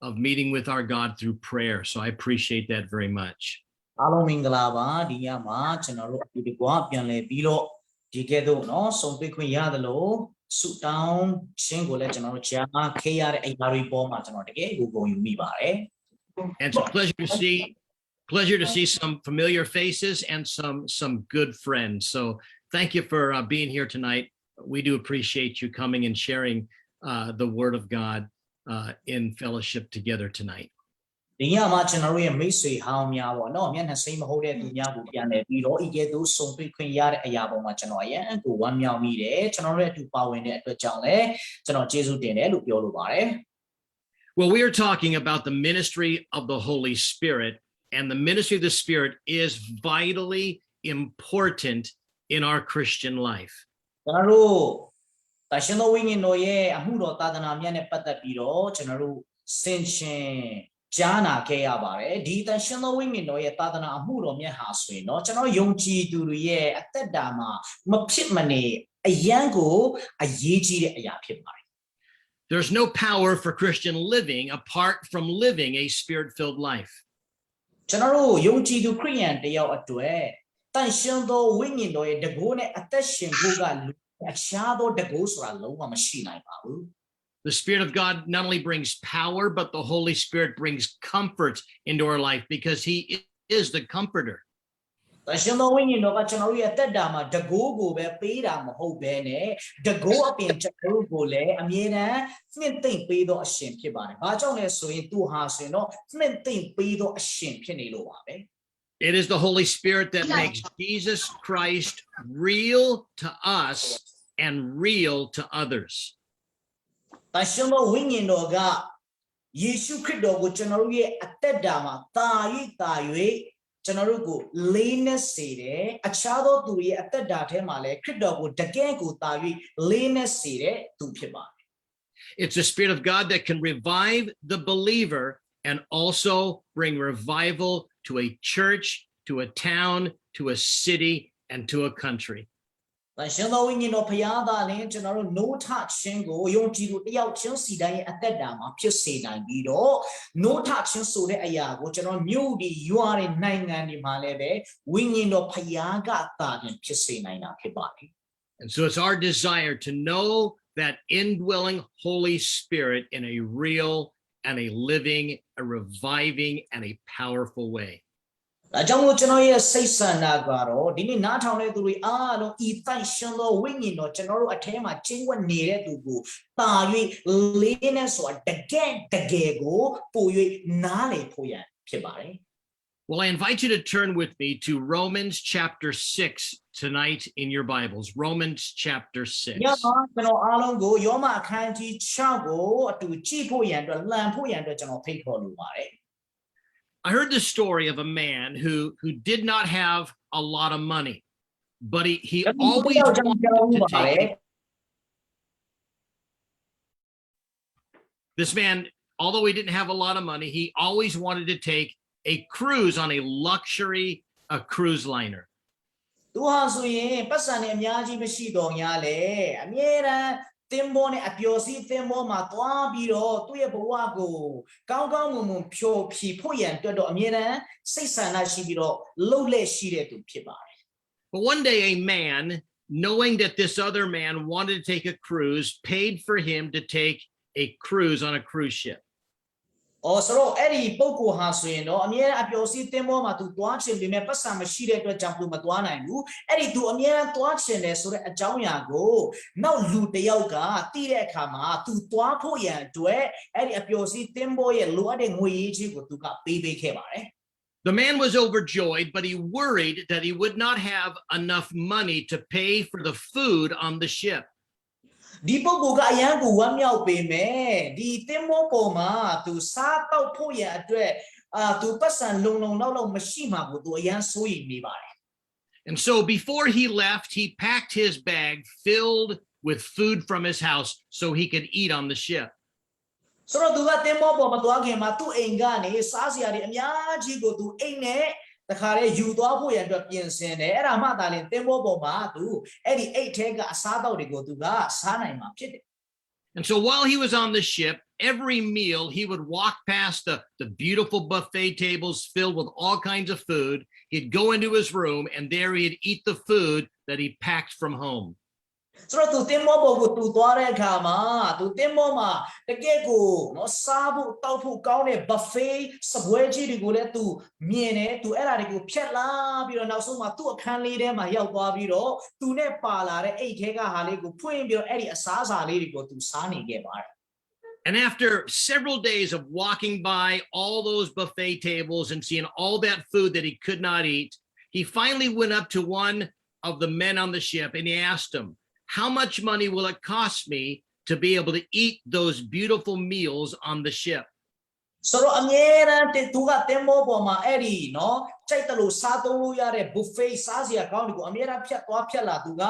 of meeting with our God through prayer. So I appreciate that very much. And it's a pleasure to see some familiar faces and some good friends. So thank you for being here tonight. We do appreciate you coming and sharing the Word of God in fellowship together tonight. Well, we are talking about the ministry of the Holy Spirit, and the ministry of the Spirit is vitally important in our Christian life. There's no power for Christian living apart from living a spirit-filled life. The Spirit of God not only brings power, but the Holy Spirit brings comfort into our life because He is the comforter. It is the Holy Spirit that makes Jesus Christ real to us and real to others. It's the Spirit of God that can revive the believer and also bring revival to a church, to a town, to a city, and to a country. It's And so it's our desire to know that indwelling Holy Spirit in a real and a living, a reviving, and a powerful way. And so Well, I invite you to turn with me to Romans chapter 6 tonight in your Bibles. Romans chapter 6. I heard the story of a man who did not have a lot of money, but he always wanted to take this man, although he didn't have a lot of money, he always wanted to take a cruise on a luxury cruise liner. But one day a man, knowing that this other man wanted to take a cruise, paid for him to take a cruise on a cruise ship. Oh, so Eddie Boko has no, Amira Apiosi Temoma to Tuachin, the Mepasa Machida to jump to Matuana, Eddie to Amira Tuachin, so a Jauya go. Now loot the yoga, Tire Kama, to Tuapoya, to Eddie Apiosi Temboy, Luading Wiji, to baby Kemare. The man was overjoyed, but he worried that he would not have enough money to pay for the food on the ship. Di pokuga ayan ku wamyaw pe me di temmo po ma tu sa taw pho ya atwet tu patsan long naw law mashi ma ko tu ayan soyi ne pare. And so before he left, he packed his bag filled with food from his house so he could eat on the ship. So tu ga temmo po ma twa khin ma tu ain ga ne sa sia ri amya ji ko tu ain ne the car you do in era madalin tembo boma tu Eddie 8 take a sada go to that sana. And so while he was on the ship, every meal he would walk past the beautiful buffet tables filled with all kinds of food. He'd go into his room and there he'd eat the food that he packed from home. ဆိုတော့သူတင်မောပေါ်ကိုတူသွားတဲ့အခါမှာသူတင်မောမှာတကယ့်ကိုနော်စားဖို့တောက်ဖို့ကောင်းတဲ့ buffet စပွဲကြီးတွေကိုလည်းသူမြင်တယ်သူအဲ့ဒါတွေကိုဖြတ်လာပြီးတော့နောက်ဆုံးမှာသူ့အခန်းလေးထဲမှာရောက်သွားပြီးတော့သူနဲ့ပါလာတဲ့အိတ်ထဲကဟာလေးကိုဖွင့်ပြီးတော့အဲ့ဒီအစားအစာလေးတွေကိုသူစားနေခဲ့ပါတယ် And after several days of walking by all those buffet tables and seeing all that food that he could not eat, he finally went up to one of the men on the ship and he asked him, "How much money will it cost me to be able to eat those beautiful meals on the ship?" ဆိုတော့အမြဲတမ်းသူကတင်မောပေါ်မှာအဲ့ဒီနော်ကြိုက်တယ်လို့စားသုံးလို့ရတဲ့ buffet စားစရာကောင်းတွေကိုအမြဲတမ်းဖြတ်သွားဖြတ်လာသူက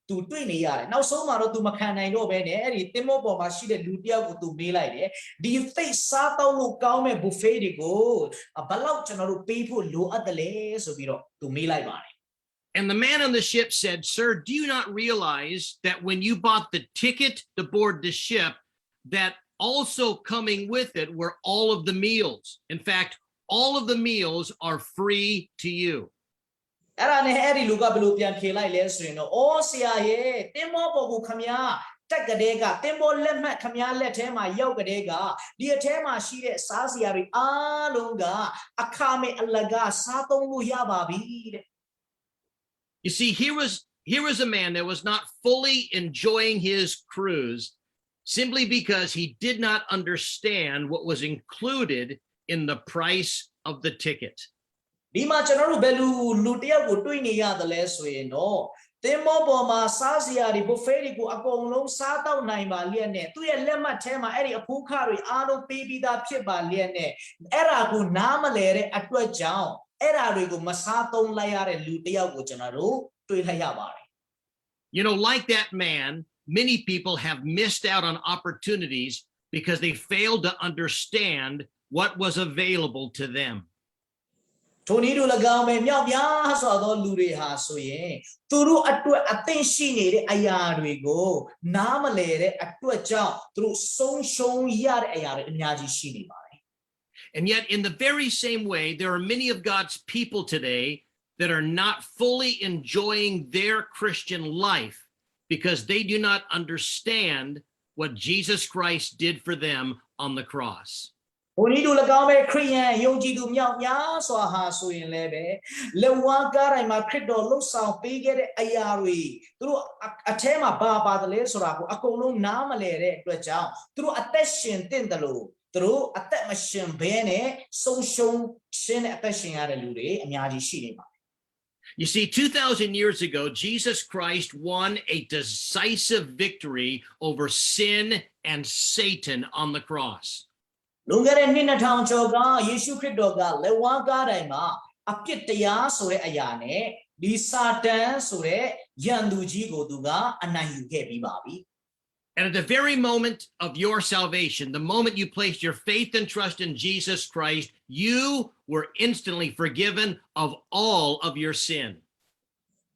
သူတွေ့နေရတယ်နောက်ဆုံးမှာတော့သူမခံနိုင်တော့ဘဲနဲ့အဲ့ဒီတင်မောပေါ်မှာရှိတဲ့လူတယောက်ကိုသူမေးလိုက်တယ်ဒီ face စားသုံးလို့ကောင်းမဲ့ buffet တွေကိုဘယ်လောက်ကျွန်တော်တို့ပေးဖို့လိုအပ်တယ်လဲဆိုပြီးတော့သူမေးလိုက်ပါတယ် And the man on the ship said, "Sir, do you not realize that when you bought the ticket to board the ship, that also coming with it were all of the meals? In fact, all of the meals are free to you." အဲ့ဒါနဲ့အဲ့ဒီလူကဘယ်လိုပြန်ဖြေလိုက်လဲဆိုရင်တော့အော်ဆရာရဲ့တင်မောပေါ်ကိုခမညာတက်ကလေးကတင်မောလက်မှတ်ခမညာလက်ထဲမှာရောက်ကလေးကဒီအထဲမှာရှိတဲ့စားစရာတွေအားလုံးကအခမဲ့အလကားစားသုံးလို့ရပါပြီတဲ့ You see, here was a man that was not fully enjoying his cruise simply because he did not understand what was included in the price of the ticket. ဒီမှာကျွန်တော်တို့ဘယ်လိုလူတယောက်ကိုတွေ့နေရတယ်လဲဆိုရင်တော့တင်မောပေါ်မှာစားစရာတွေ buffet တွေကိုအကုန်လုံးစားတော့နိုင်ပါလျက်နဲ့သူ့ရဲ့လက်မှတ်ထဲမှာအဲ့ဒီအဖိုးခတွေအားလုံးပေးပြီးသားဖြစ်ပါလျက်နဲ့အဲ့ဒါကိုနားမလဲတဲ့အတွက်ကြောင့်အဲ့ဒါတွေကိုမစားသုံးလိုက်ရတဲ့လူတယောက်ကိုကျွန်တော်တို့တွေ့လိုက်ရပါတယ် You know, like that man, many people have missed out on opportunities because they failed to understand what was available to them. ထိုနည်းတူ၎င်းပဲမြောက်ပြားစွာသောလူတွေဟာဆိုရင်သူတို့အတွက်အသင့်ရှိနေတဲ့အရာတွေကိုနားမလည်တဲ့အတွက်ကြောင့်သူတို့ဆုံးရှုံးရတဲ့အရာတွေအများကြီးရှိနေပါတယ် And yet, in the very same way, there are many of God's people today that are not fully enjoying their Christian life because they do not understand what Jesus Christ did for them on the cross. ဘုန်းကြီးတို့၎င်းပဲခရိယန်ယုံကြည်သူမြောက်များစွာဟာဆိုရင်လည်းပဲလက်ဝါးကားတိုင်းမှာခရစ်တော်လှုပ်ဆောင်ပေးခဲ့တဲ့အရာတွေသူတို့အထဲမှာဘာပါတယ်လဲဆိုတာကိုအကုန်လုံးနားမလည်တဲ့အတွက်ကြောင့်သူတို့အသက်ရှင်တင့်တယ်လို့သူတို့အသက်မရှင်ဘဲနဲ့ဆုံးရှုံးခြင်းနဲ့အသက်ရှင်ရတဲ့လူတွေအများကြီးရှိနေပါတယ် You see, 2,000 years ago, Jesus Christ won a decisive victory over sin and Satan on the cross. လွန်ခဲ့တဲ့နှစ်2000ကျော်ကယေရှုခရစ်တော်ကလက်ဝါးကားတိုင်းမှာအပြစ်တရားဆိုတဲ့အရာနဲ့ဒီစာတန်ဆိုတဲ့ယန္တူကြီးကိုသူကအနိုင်ယူခဲ့ပြီးပါပြီ And at the very moment of your salvation, the moment you placed your faith and trust in Jesus Christ, you were instantly forgiven of all of your sin.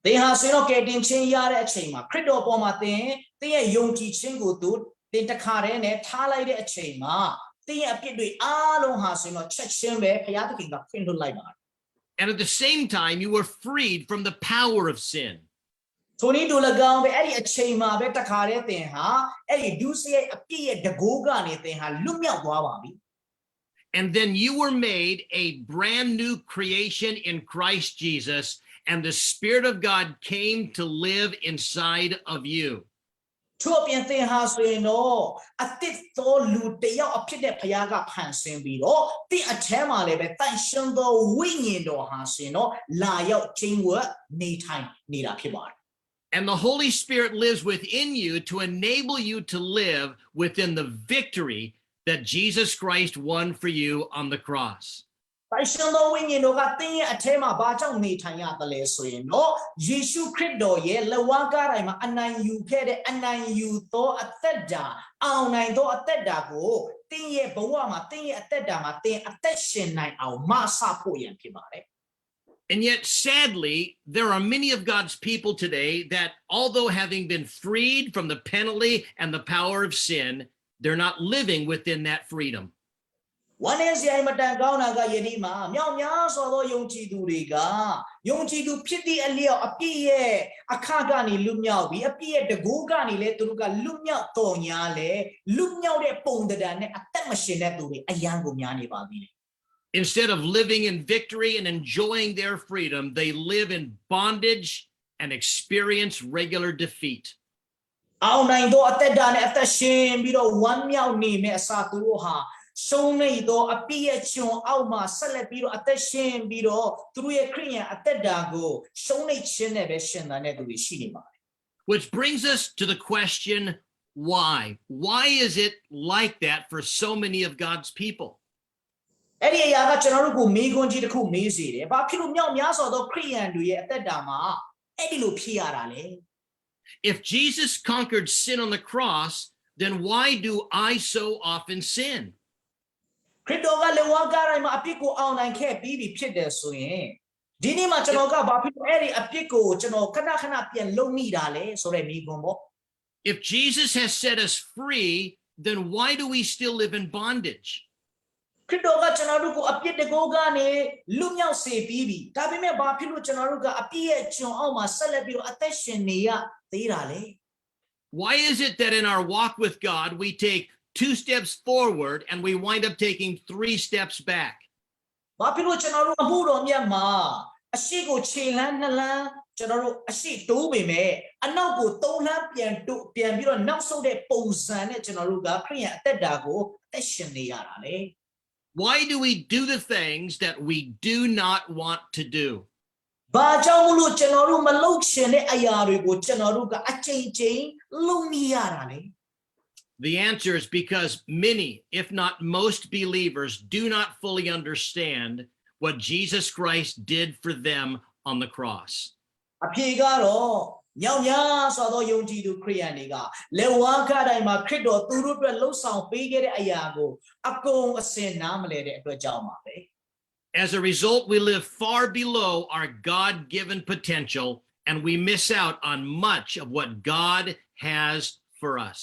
သင်ဟာဆိုတော့ကယ်တင်ခြင်းရတဲ့အချိန်မှာခရစ်တော်ပေါ်မှာသင်ရဲ့ယုံကြည်ခြင်းကိုသင်တခါတည်းနဲ့ထားလိုက်တဲ့အချိန်မှာသင်ရဲ့အပြစ်တွေအားလုံးဟာဆိုတော့ချက်ချင်းပဲဘုရားသခင်ကဖွင့်လွှတ်လိုက်ပါတယ် And at the same time, you were freed from the power of sin. ထိုနည်းတူ၎င်းပဲအဲ့ဒီအချိန်မှာပဲတခါတည်းသင်ဟာအဲ့ဒီဒုစရိုက်အပြစ်ရဲ့တကိုးကနေသင်ဟာလွတ်မြောက်သွားပါပြီ And then you were made a brand new creation in Christ Jesus, and the Spirit of God came to live inside of you. ထို့ပြင်သင်ဟာဆိုရင်တော့အသစ်သောလူတစ်ယောက်အဖြစ်တဲ့ဘုရားကဖန်ဆင်းပြီးတော့သင်အထဲမှာလည်းပဲတန်ရှင်းသောဝိညာဉ်တော်ဟာဆိုရင်တော့လာရောက်ခြင်းဝတ်နေထိုင်နေတာဖြစ်ပါတယ် And the Holy Spirit lives within you to enable you to live within the victory that Jesus Christ won for you on the cross. တန်ရှင်းသောဝိညာဉ်တော်ကသင်ရဲ့အထဲမှာဘာကြောင့်နေထိုင်ရတယ်လဲဆိုရင်တော့ယေရှုခရစ်တော်ရဲ့လက်ဝါးကားတိုင်းမှာအနိုင်ယူခဲ့တဲ့အနိုင်ယူသောအသက်တာအောင်နိုင်သောအသက်တာကိုသင်ရဲ့ဘဝမှာသင်ရဲ့အသက်တာမှာသင်အသက်ရှင်နိုင်အောင်မဆဖို့ရန်ဖြစ်ပါတယ် And yet, sadly, there are many of God's people today that, although having been freed from the penalty and the power of sin, they're not living within that freedom. ဝန်နေစရာအမတန်ကောင်းတာကယနေ့မှာမြောက်များစွာသောယုံကြည်သူတွေကယုံကြည်သူဖြစ်သည့်အလျောက်အပြည့်ရဲ့အခကနေလွတ်မြောက်ပြီးအပြည့်ရဲ့တကူကနေလည်းသူတို့ကလွတ်မြောက်တော်ညာလေလွတ်မြောက်တဲ့ပုံသဏ္ဍာန်နဲ့အသက်မရှင်တဲ့သူတွေအယံကိုများနေပါသေးတယ် Instead of living in victory and enjoying their freedom, they live in bondage and experience regular defeat. အောင်နိုင်သောအသက်တာနဲ့အသက်ရှင်ပြီးတော့ဝမ်းမြောက်နေမယ့်အစားသူတို့ဟာရှုံးနေသောအပြည့်ရဲ့ကျွန်အောက်မှာဆက်လက်ပြီးတော့အသက်ရှင်ပြီးတော့သူတို့ရဲ့ခရစ်ယာန်အသက်တာကိုရှုံးနေခြင်းနဲ့ပဲရှင်သန်တဲ့သူတွေရှိနေပါတယ် Which brings us to the question, why? Why is it like that for so many of God's people? အဲ့ဒီအရာကကျွန်တော်တို့ကိုမေးခွန်းကြီးတစ်ခုမေးစေတယ်။ဘာဖြစ်လို့မြောက်များစွာသောခရစ်ယာန်တွေရဲ့အသက်တာမှာအဲ့ဒီလိုဖြစ်ရတာလဲ If Jesus conquered sin on the cross, then why do I so often sin? ခရစ်တော်ကလေဝါကားတိုင်းမှာအပြစ်ကိုအောင်နိုင်ခဲ့ပြီးပြီဖြစ်တယ်ဆိုရင်ဒီနေ့မှာကျွန်တော်ကဘာဖြစ်လို့အဲ့ဒီအပြစ်ကိုကျွန်တော်ခဏခဏပြန်လုပ်မိတာလဲဆိုတဲ့မေးခွန်းပေါ့ If Jesus has set us free, then why do we still live in bondage? ခရစ်တော်ကကျွန်တော်တို့ကိုအပြစ်တကူကနေလွတ်မြောက်စေပြီးပြီဒါပေမဲ့ဘာဖြစ်လို့ကျွန်တော်တို့ကအပြစ်ရဲ့ကျွန်အောက်မှာဆက်လက်ပြီးတော့အသက်ရှင်နေရသေးတာလဲ Why is it that in our walk with God, we take 2 steps forward and we wind up taking 3 steps back? ဘာဖြစ်လို့ကျွန်တော်တို့အမှုတော်မြတ်မှာအရှိကိုခြေလမ်း2လမ်းကျွန်တော်တို့အရှိတိုးပေမဲ့အနောက်ကို3လမ်းပြန်ပြီးတော့နောက်ဆုတ်တဲ့ပုံစံနဲ့ကျွန်တော်တို့ကခရစ်ယာန်အသက်တာကိုအသက်ရှင်နေရတာလေ Why do we do the things that we do not want to do? ဘာကြောင့်မလို့ကျွန်တော်တို့မလုပ်ချင်တဲ့အရာတွေကိုကျွန်တော်တို့ကအချိန်ချင်းလုပ်နေရတာလေ The answer is because many, if not most believers, do not fully understand what Jesus Christ did for them on the cross. အဖြေကတော့မြောက်များစွာသောယုံကြည်သူခရစ်ယာန်တွေကလေဝါကားတိုင်းမှာခရစ်တော်သူတို့အတွက်လှုပ်ဆောင်ပေးခဲ့တဲ့အရာကိုအကုန်အစင်နားမလဲတဲ့အတွက်ကြောင့်ပါပဲ As a result, we live far below our God-given potential, and we miss out on much of what God has for us.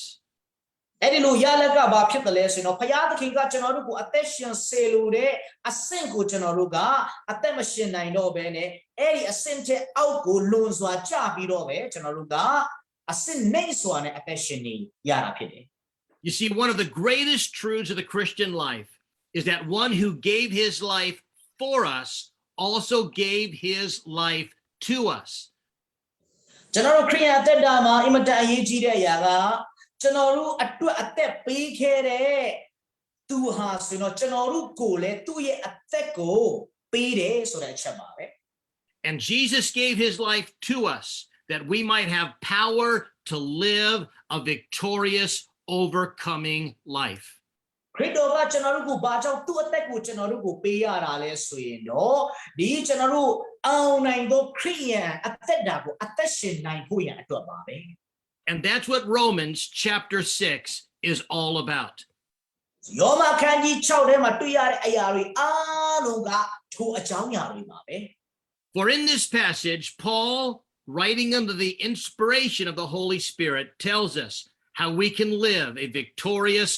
အဲ့ဒီလိုရလကဘာဖြစ်တယ်လဲဆိုတော့ဘုရားသခင်ကကျွန်တော်တို့ကိုအသက်ရှင်စေလိုတဲ့အဆင့်ကိုကျွန်တော်တို့ကအသက်မရှင်နိုင်တော့ဘဲနဲ့အဲ့ဒီအဆင့်တဲ့အောက်ကိုလွန်စွာကျပြီးတော့ပဲကျွန်တော်တို့ကအဆင့်နှိမ့်စွာနဲ့အသက်ရှင်နေရတာဖြစ်တယ် You see, one of the greatest truths of the Christian life is that one who gave his life for us also gave his life to us. ကျွန်တော်တို့ခရစ်ယာန်အသက်တာမှာအင်မတန်အရေးကြီးတဲ့အရာကကျွန်တော်တို့အတွက်အသက်ပေးခဲ့တဲ့သူဟာဆိုတော့ကျွန်တော်တို့ကိုလည်းသူ့ရဲ့အသက်ကိုပေးတယ်ဆိုတဲ့အချက်ပါပဲ And Jesus gave his life to us that we might have power to live a victorious, overcoming life. ခရစ်တော်ကကျွန်တော်တို့ကိုဘာကြောင့်သူ့အသက်ကိုကျွန်တော်တို့ကိုပေးရတာလဲဆိုရင်တော့ဒီကျွန်တော်တို့အောင်နိုင်သောခရစ်ယာန်အသက်တာကိုအသက်ရှင်နိုင်ဖို့ရန်အတွက်ပါပဲ And that's what Romans chapter 6 is all about. ယောမခန်းကြီး6ထဲမှာတွေ့ရတဲ့အရာတွေအားလုံးကထိုအကြောင်းအရာတွေပါပဲ For in this passage, Paul, writing under the inspiration of the Holy Spirit, tells us how we can live a victorious,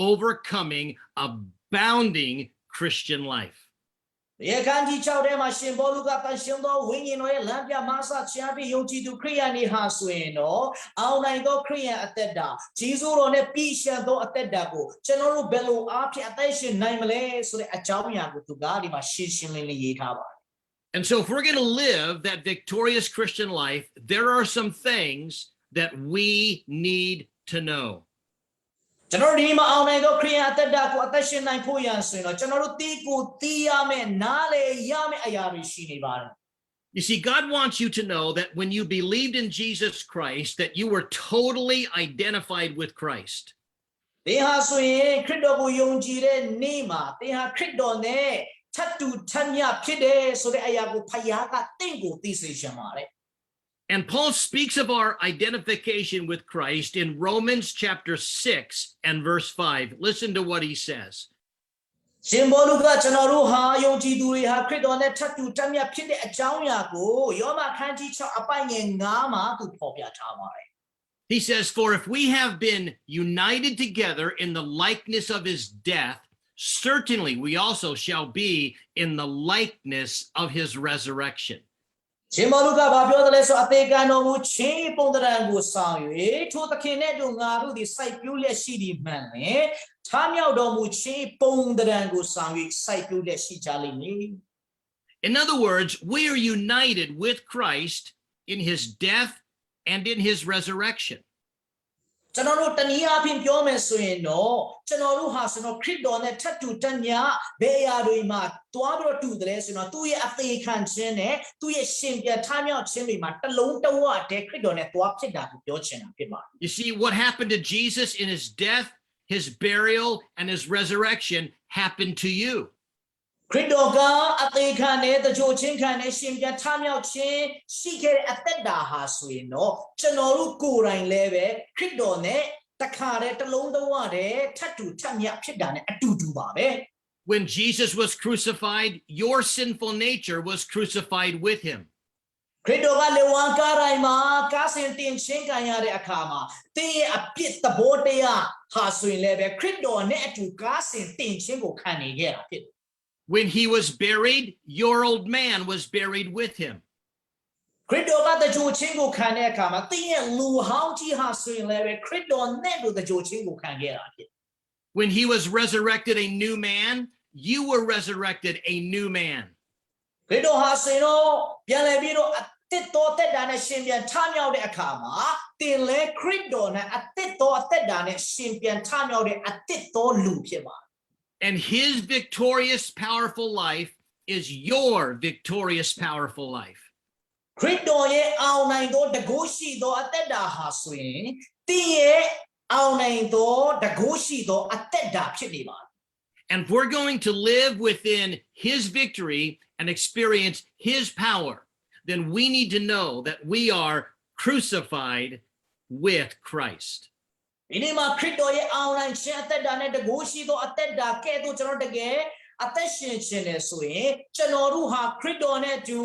overcoming, abounding Christian life. ဒီအခန်းကြီး6ထဲမှာရှင်ဘောလူကတန်ရှင်သောဝိညာဉ်တော်ရဲ့လမ်းပြမဆခြင်းအဖြစ်ယုံကြည်သူခရစ်ယာန်တွေဟာဆိုရင်တော့အောင်နိုင်သောခရစ်ယာန်အသက်တာဂျေဇုတော်နဲ့ပြည့်စုံသောအသက်တာကိုကျွန်တော်တို့ဘယ်လိုအားဖြင့်အသက်ရှင်နိုင်မလဲဆိုတဲ့အကြောင်းအရာကိုသူကဒီမှာရှင်းရှင်းလင်းလင်းရေးထားပါတယ် And so if we're going to live that victorious Christian life, there are some things that we need to know. ကျွန်တော်ဒီမှာအောင်နိုင်သောခရစ်ယာန်အသက်တာကိုအသက်ရှင်နိုင်ဖို့ရန်ဆိုရင်တော့ကျွန်တော်တို့တီးကိုတီးရမယ်နားလေရမယ်အရာတွေရှိနေပါတယ် You see, God wants you to know that when you believed in Jesus Christ, that you were totally identified with Christ. သင်ဟာဆိုရင်ခရစ်တော်ကိုယုံကြည်တဲ့နေ့မှာသင်ဟာခရစ်တော်နဲ့ထပ်တူထပ်မျှဖြစ်တယ်ဆိုတဲ့အရာကိုဖခင်ကသင်ကိုသိစေချင်ပါတယ် And Paul speaks of our identification with Christ in Romans chapter 6 and verse 5. Listen to what he says. ရှင်ဘောလူကကျွန်တော်တို့ဟာယုံကြည်သူတွေဟာခရစ်တော်နဲ့ထပ်တူတက်မြတ်ဖြစ်တဲ့အကြောင်းအရာကိုယောမခန်းကြီး6အပိုင်ငယ်9မှာသူဖော်ပြထားပါတယ် He says, for if we have been united together in the likeness of his death, certainly we also shall be in the likeness of his resurrection. ရှင်ဘောလူကဘာပြောသလဲဆိုအသေးခံတော်မူခြင်းပုံသဏ္ဍာန်ကိုဆောင်၍ထိုသခင်နဲ့တို့ငါတို့သည်စိုက်ပျိုးလျက်ရှိသည်မှန်လေထားမြောက်တော်မူခြင်းပုံသဏ္ဍာန်ကိုဆောင်၍စိုက်ပျိုးလျက်ရှိကြလိမ့်မည် In other words, we are united with Christ in his death and in his resurrection. ကျွန်တော်တို့တနည်းအားဖြင့်ပြောမယ်ဆိုရင်တော့ကျွန်တော်တို့ဟာဆိုတော့ခရစ်တော်နဲ့ထပ်တူတက်မြတ်ဘယ်အရာတွေမှာတွားပြီးတော့တူတယ်ဆိုတော့သူ့ရဲ့အသေးခံခြင်းနဲ့သူ့ရဲ့ရှင်ပြန်ထားမြောက်ခြင်းတွေမှာတလုံးတဝတည်းခရစ်တော်နဲ့တွားဖြစ်တာကိုပြောချင်တာဖြစ်ပါတယ် You see, what happened to Jesus in his death, his burial, and his resurrection happened to you. ခရစ်တော်ကအသေးခံနဲ့တကြိုချင်းခံနဲ့ရှင်ပြန်ထားမြောက်ခြင်းရှိခဲ့တဲ့အသက်တာဟာဆိုရင်တော့ကျွန်တော်တို့ကိုယ်တိုင်လည်းပဲခရစ်တော်နဲ့တခါတည်းတလုံးတဝတည်းထပ်တူထပ်မြတ်ဖြစ်တာနဲ့အတူတူပါပဲ When Jesus was crucified, your sinful nature was crucified with him. ခရစ်တော်ကလေဝါကားတိုင်းမှာကားစင်တင်ချင်းခံရတဲ့အခါမှာတင်းရဲ့အပြစ်သဘောတရားဟာဆိုရင်လည်းပဲခရစ်တော်နဲ့အတူကားစင်တင်ချင်းကိုခံနေခဲ့တာဖြစ်တယ် When he was buried, your old man was buried with him. ခရစ်တော်ကတကြိုချင်းကိုခံတဲ့အခါမှာတင်းရဲ့လူဟောင်းကြီးဟာဆိုရင်လည်းပဲခရစ်တော်နဲ့တူတကြိုချင်းကိုခံခဲ့တာဖြစ်တယ် When he was resurrected a new man, you were resurrected a new man. ခရစ်တော်ဟာဆိုရင်တော့ပြန်လည်ပြီးတော့အသက်တော်သက်တာနဲ့ရှင်ပြန်ထမြောက်တဲ့အခါမှာတင်လဲခရစ်တော်နဲ့အသက်တော်အသက်တာနဲ့ရှင်ပြန်ထမြောက်တဲ့အသက်တော်လူဖြစ်ပါတယ် And his victorious, powerful life is your victorious, powerful life. ခရစ်တော်ရဲ့အောင်နိုင်သောတကုရှိသောအသက်တာဟာဆိုရင်တင်းရဲ့အောင်နိုင်သောတကုရှိသောအသက်တာဖြစ်နေပါတယ် And if we're going to live within his victory and experience his power, then we need to know that we are crucified with Christ. ဒီနေ့မှာခရစ်တော်ရဲ့အောင်နိုင်ခြင်းအသက်တာနဲ့တကုရှိသောအသက်တာကဲ့သို့ကျွန်တော်တကယ်အသက်ရှင်ခြင်းလဲဆိုရင်ကျွန်တော်တို့ဟာခရစ်တော်နဲ့အတူ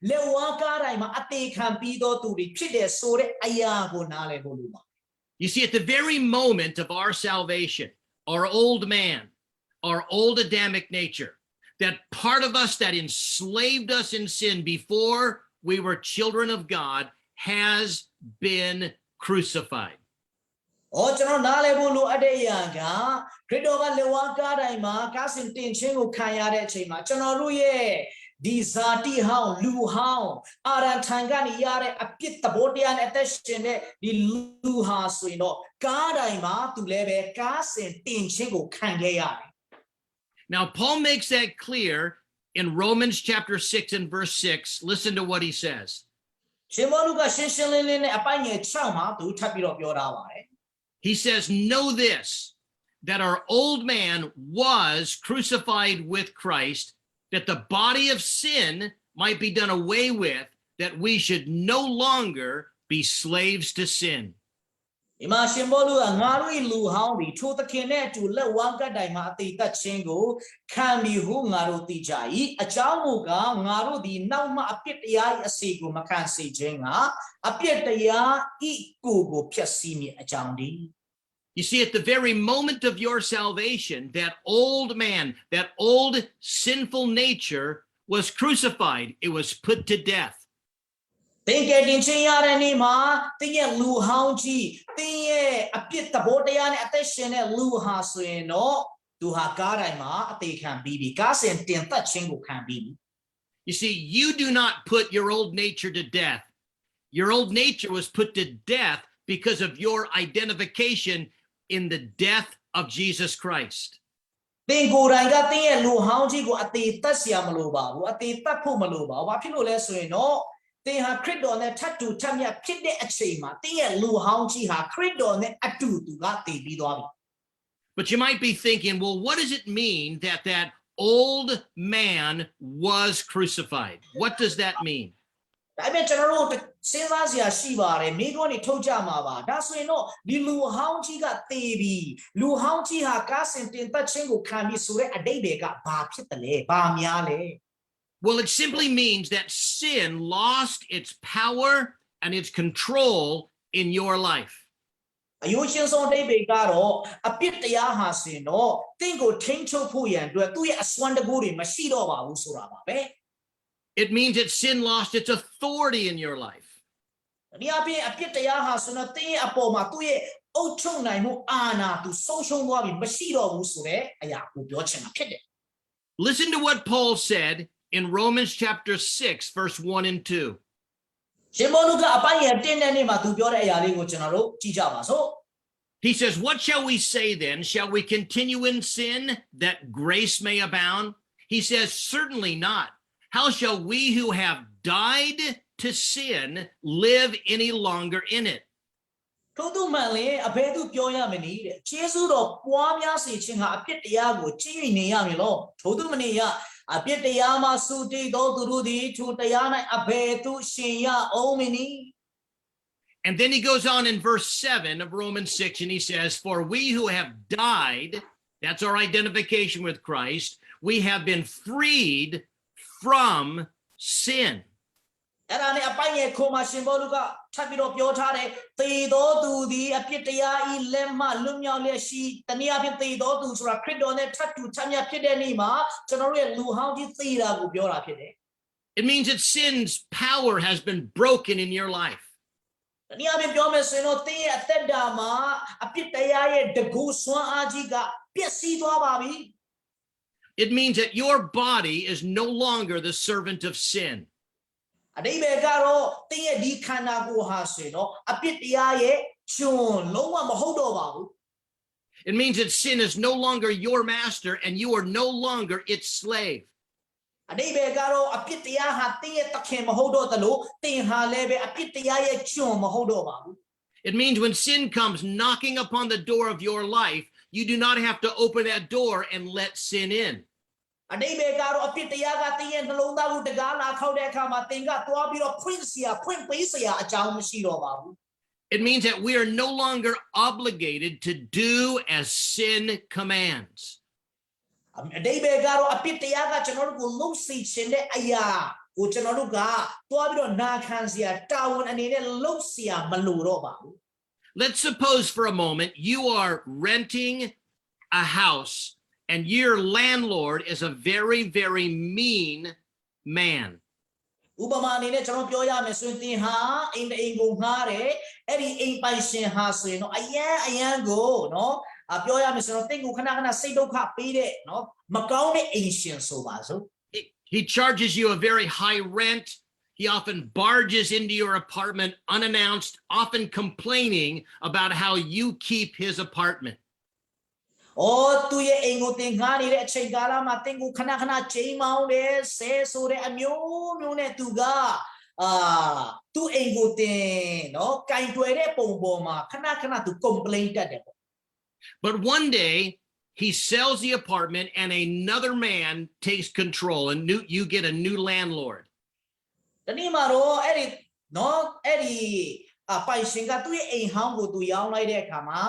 လက်ဝါးကားတိုင်းမှာအသေးခံပြီးသောသူတွေဖြစ်တယ်ဆိုတဲ့အရာကိုနားလည်ဖို့လိုပါ You see, at the very moment of our salvation, our old man, our old Adamic nature, that part of us that enslaved us in sin before we were children of God has been crucified. ကျွန်တော်နားလည်ဖို့လိုအပ်တဲ့အရာကခရစ်တော်ကလက်ဝါးကားတိုင်းမှာကားစင်တင်ချင်းကိုခံရတဲ့အချိန်မှာကျွန်တော်တို့ရဲ့ဒီဇာတိဟောင်းလူဟောင်းအာရန်ထံကနေရတဲ့အပြစ်သဘောတရားနဲ့အသက်ရှင်တဲ့ဒီလူဟာဆိုရင်တော့ကားတိုင်းမှာသူလည်းပဲကားစင်တင်ချင်းကိုခံခဲ့ရတယ် Now, Paul makes that clear in Romans chapter 6 and verse 6. Listen to what he says. ရှင်ဘောလူကရှင်းရှင်းလင်းလင်းနဲ့အပိုင်ငယ်6မှာသူထပ်ပြီးတော့ပြောထားပါတယ် He says, know this, that our old man was crucified with Christ, that the body of sin might be done away with, that we should no longer be slaves to sin. ဒီမှာရှင်ဘောလူကငါတို့၏လူဟောင်းဒီထိုသခင်နဲ့အတူလက်ဝါးကတိုင်မှာအသေးသက်ခြင်းကိုခံပြီးဟုငါတို့သိကြ၏အကြောင်းမူကားငါတို့ဒီနောက်မှအပြစ်တရား၏အစီကိုမခံစေခြင်းကအပြစ်တရားဤကိုဖျက်ဆီးမည်အကြောင်းဒီ You see, at the very moment of your salvation, that old man, that old sinful nature was crucified. It was put to death. တင်ကယ်တင်ခြင်းရတဲ့နေ့မှာတင်းရဲ့လူဟောင်းကြီးတင်းရဲ့အပြစ်သဘောတရားနဲ့အသက်ရှင်တဲ့လူဟာဆိုရင်တော့သူဟာကားတိုင်းမှာအသေးခံပြီးပြီကားစင်တင်သက်ခြင်းကိုခံပြီးပြီ You see, you do not put your old nature to death. Your old nature was put to death because of your identification in the death of Jesus Christ. တင်ကိုယ်တိုင်ကတင်းရဲ့လူဟောင်းကြီးကိုအသေးသက်เสียမလို့ပါဘူးအသေးသက်ဖို့မလို့ပါဘူးဘာဖြစ်လို့လဲဆိုရင်တော့တင်ဟာခရစ်တော်နဲ့ထပ်တူထပ်မြတ်ဖြစ်တဲ့အချိန်မှာတင်းရဲ့လူဟောင်းကြီးဟာခရစ်တော်နဲ့အတူတူကတည်ပြီးသွားပြီ But you might be thinking, well, what does it mean that that old man was crucified? What does that mean? ဒါပေမဲ့ကျွန်တော်တို့စဉ်းစားစရာရှိပါတယ်မိခွန်းတွေထုတ်ကြမှာပါဒါဆိုရင်တော့ဒီလူဟောင်းကြီးကသေပြီလူဟောင်းကြီးဟာကားစင်တင်သက်ခြင်းကိုခံပြီးဆိုတဲ့အဓိပ္ပာယ်ကဘာဖြစ်တယ်လဲဘာများလဲ Well, it simply means that sin lost its power and its control in your life. အယိုးရှင်းဆုံးအဓိပ္ပာယ်ကတော့အပြစ်တရားဟာဆိုရင်တော့တင့်ကိုထိန်းချုပ်ဖို့ရန်အတွက်သူ့ရဲ့အစွမ်းတကူတွေမရှိတော့ပါဘူးဆိုတာပါပဲ It means that sin lost its authority in your life. ဒီအပြင်အပြစ်တရားဟာဆိုတော့တင်းရဲ့အပေါ်မှာသူ့ရဲ့အုပ်ချုပ်နိုင်မှုအာဏာသူဆုံးရှုံးသွားပြီမရှိတော့ဘူးဆိုတဲ့အရာကိုပြောချင်တာဖြစ်တယ် Listen to what Paul said in Romans chapter 6, verse 1 and 2. ရှင်ပေါလုကအပိုင်းရဲ့တင်းတဲ့နေ့မှာသူပြောတဲ့အရာလေးကိုကျွန်တော်တို့ကြည့်ကြပါစို့ He says, what shall we say then? Shall we continue in sin that grace may abound? He says, certainly not. How shall we who have died to sin live any longer in it? ထို့သူမှန်လေအဘယ်သူပြောရမနည်းတဲ့ယေရှုတော်ပွားများစေခြင်းဟာအပြစ်တရားကိုကြည်၍နေရမည်လို့ထို့သူမနေရအပြစ်တရားမှာစုတည်သောသူတို့သည်ထိုတရား၌အဘယ်သူရှင်ရအောင်မနည်း And then he goes on in verse 7 of Romans 6 and he says, for we who have died, that's our identification with Christ, we have been freed from sin. အဲ့ဒါနဲ့အပိုင်းရဲ့ခိုးမှာရှင်ပေါလုကထပ်ပြီးတော့ပြောထားတယ်သေတော်သူသည်အပြစ်တရားဤလက်မှလွတ်မြောက်လျက်ရှိတနည်းအားဖြင့်သေတော်သူဆိုတာခရစ်တော်နဲ့ထပ်တူချမ်းမြေ့ဖြစ်တဲ့နေ့မှာကျွန်တော်တို့ရဲ့လူဟောင်းကြီးသေတာကိုပြောတာဖြစ်တယ် It means that sin's power has been broken in your life. တနည်းအားဖြင့်ပြောမယ်ဆိုရင်တော့သင်ရဲ့အသက်တာမှာအပြစ်တရားရဲ့တကူစွမ်းအားကြီးကပျက်စီးသွားပါပြီ It means that your body is no longer the servant of sin. အဓိပ္ပာယ်ကတော့သင်ရဲ့ဒီခန္ဓာကိုယ်ဟာဆိုရင်တော့အပြစ်တရားရဲ့ကျွန်လုံးဝမဟုတ်တော့ပါဘူး It means that sin is no longer your master and you are no longer its slave. အဓိပ္ပာယ်ကတော့အပြစ်တရားဟာသင်ရဲ့တခင်မဟုတ်တော့သလိုသင်ဟာလည်းပဲအပြစ်တရားရဲ့ကျွန်မဟုတ်တော့ပါဘူး It means when sin comes knocking upon the door of your life, you do not have to open that door and let sin in. အဓိပ္ပာယ်ကတော့အပြစ်တရားကသင်ရဲ့နှလုံးသားကိုတကားလာခောက်တဲ့အခါမှာသင်ကသွားပြီးတော့ဖွင့်ပေးစရာအကြောင်းမရှိတော့ပါဘူး It means that we are no longer obligated to do as sin commands. အဓိပ္ပာယ်ကတော့အပြစ်တရားကကျွန်တော်တို့ကိုလှုပ်စေခြင်းတဲ့အရာကိုကျွန်တော်တို့ကသွားပြီးတော့နာခံစရာတာဝန်အနေနဲ့လှုပ်စရာမလိုတော့ပါဘူး Let's suppose for a moment you are renting a house and your landlord is a very, very mean man. ဥပမာအနေနဲ့ကျွန်တော်ပြောရမယ်ဆိုရင်သင်ဟာအိမ်ကိုငှားတယ်အဲ့ဒီအိမ်ပိုင်ရှင်ဟာဆိုရင်တော့အယံကိုနော်ပြောရမယ်ဆိုတော့သင်ကိုခဏစိတ်ဒုက္ခပေးတဲ့နော်မကောင်းတဲ့အိမ်ရှင်ဆိုပါစို့ He charges you a very high rent. He often barges into your apartment unannounced, often complaining about how you keep his apartment. သူရဲ့အိမ်ကိုသင်ငှားနေတဲ့အချိန်ကာလမှာသင်ကိုခဏချိန်မောင်းတယ်ဆဲဆိုတဲ့အမျိုးနဲ့သူကသူ့အိမ်ကိုသင်နော်ကင်တွယ်တဲ့ပုံပေါ်မှာခဏသူ complain တက်တယ်ပေါ့ But one day he sells the apartment and another man takes control and you get a new landlord. တနည်းမှာတော့အဲ့ဒီပိုင်ရှင်ကသူ့ရဲ့အိမ်ဟောင်းကိုသူရောင်းလိုက်တဲ့အခါမှာ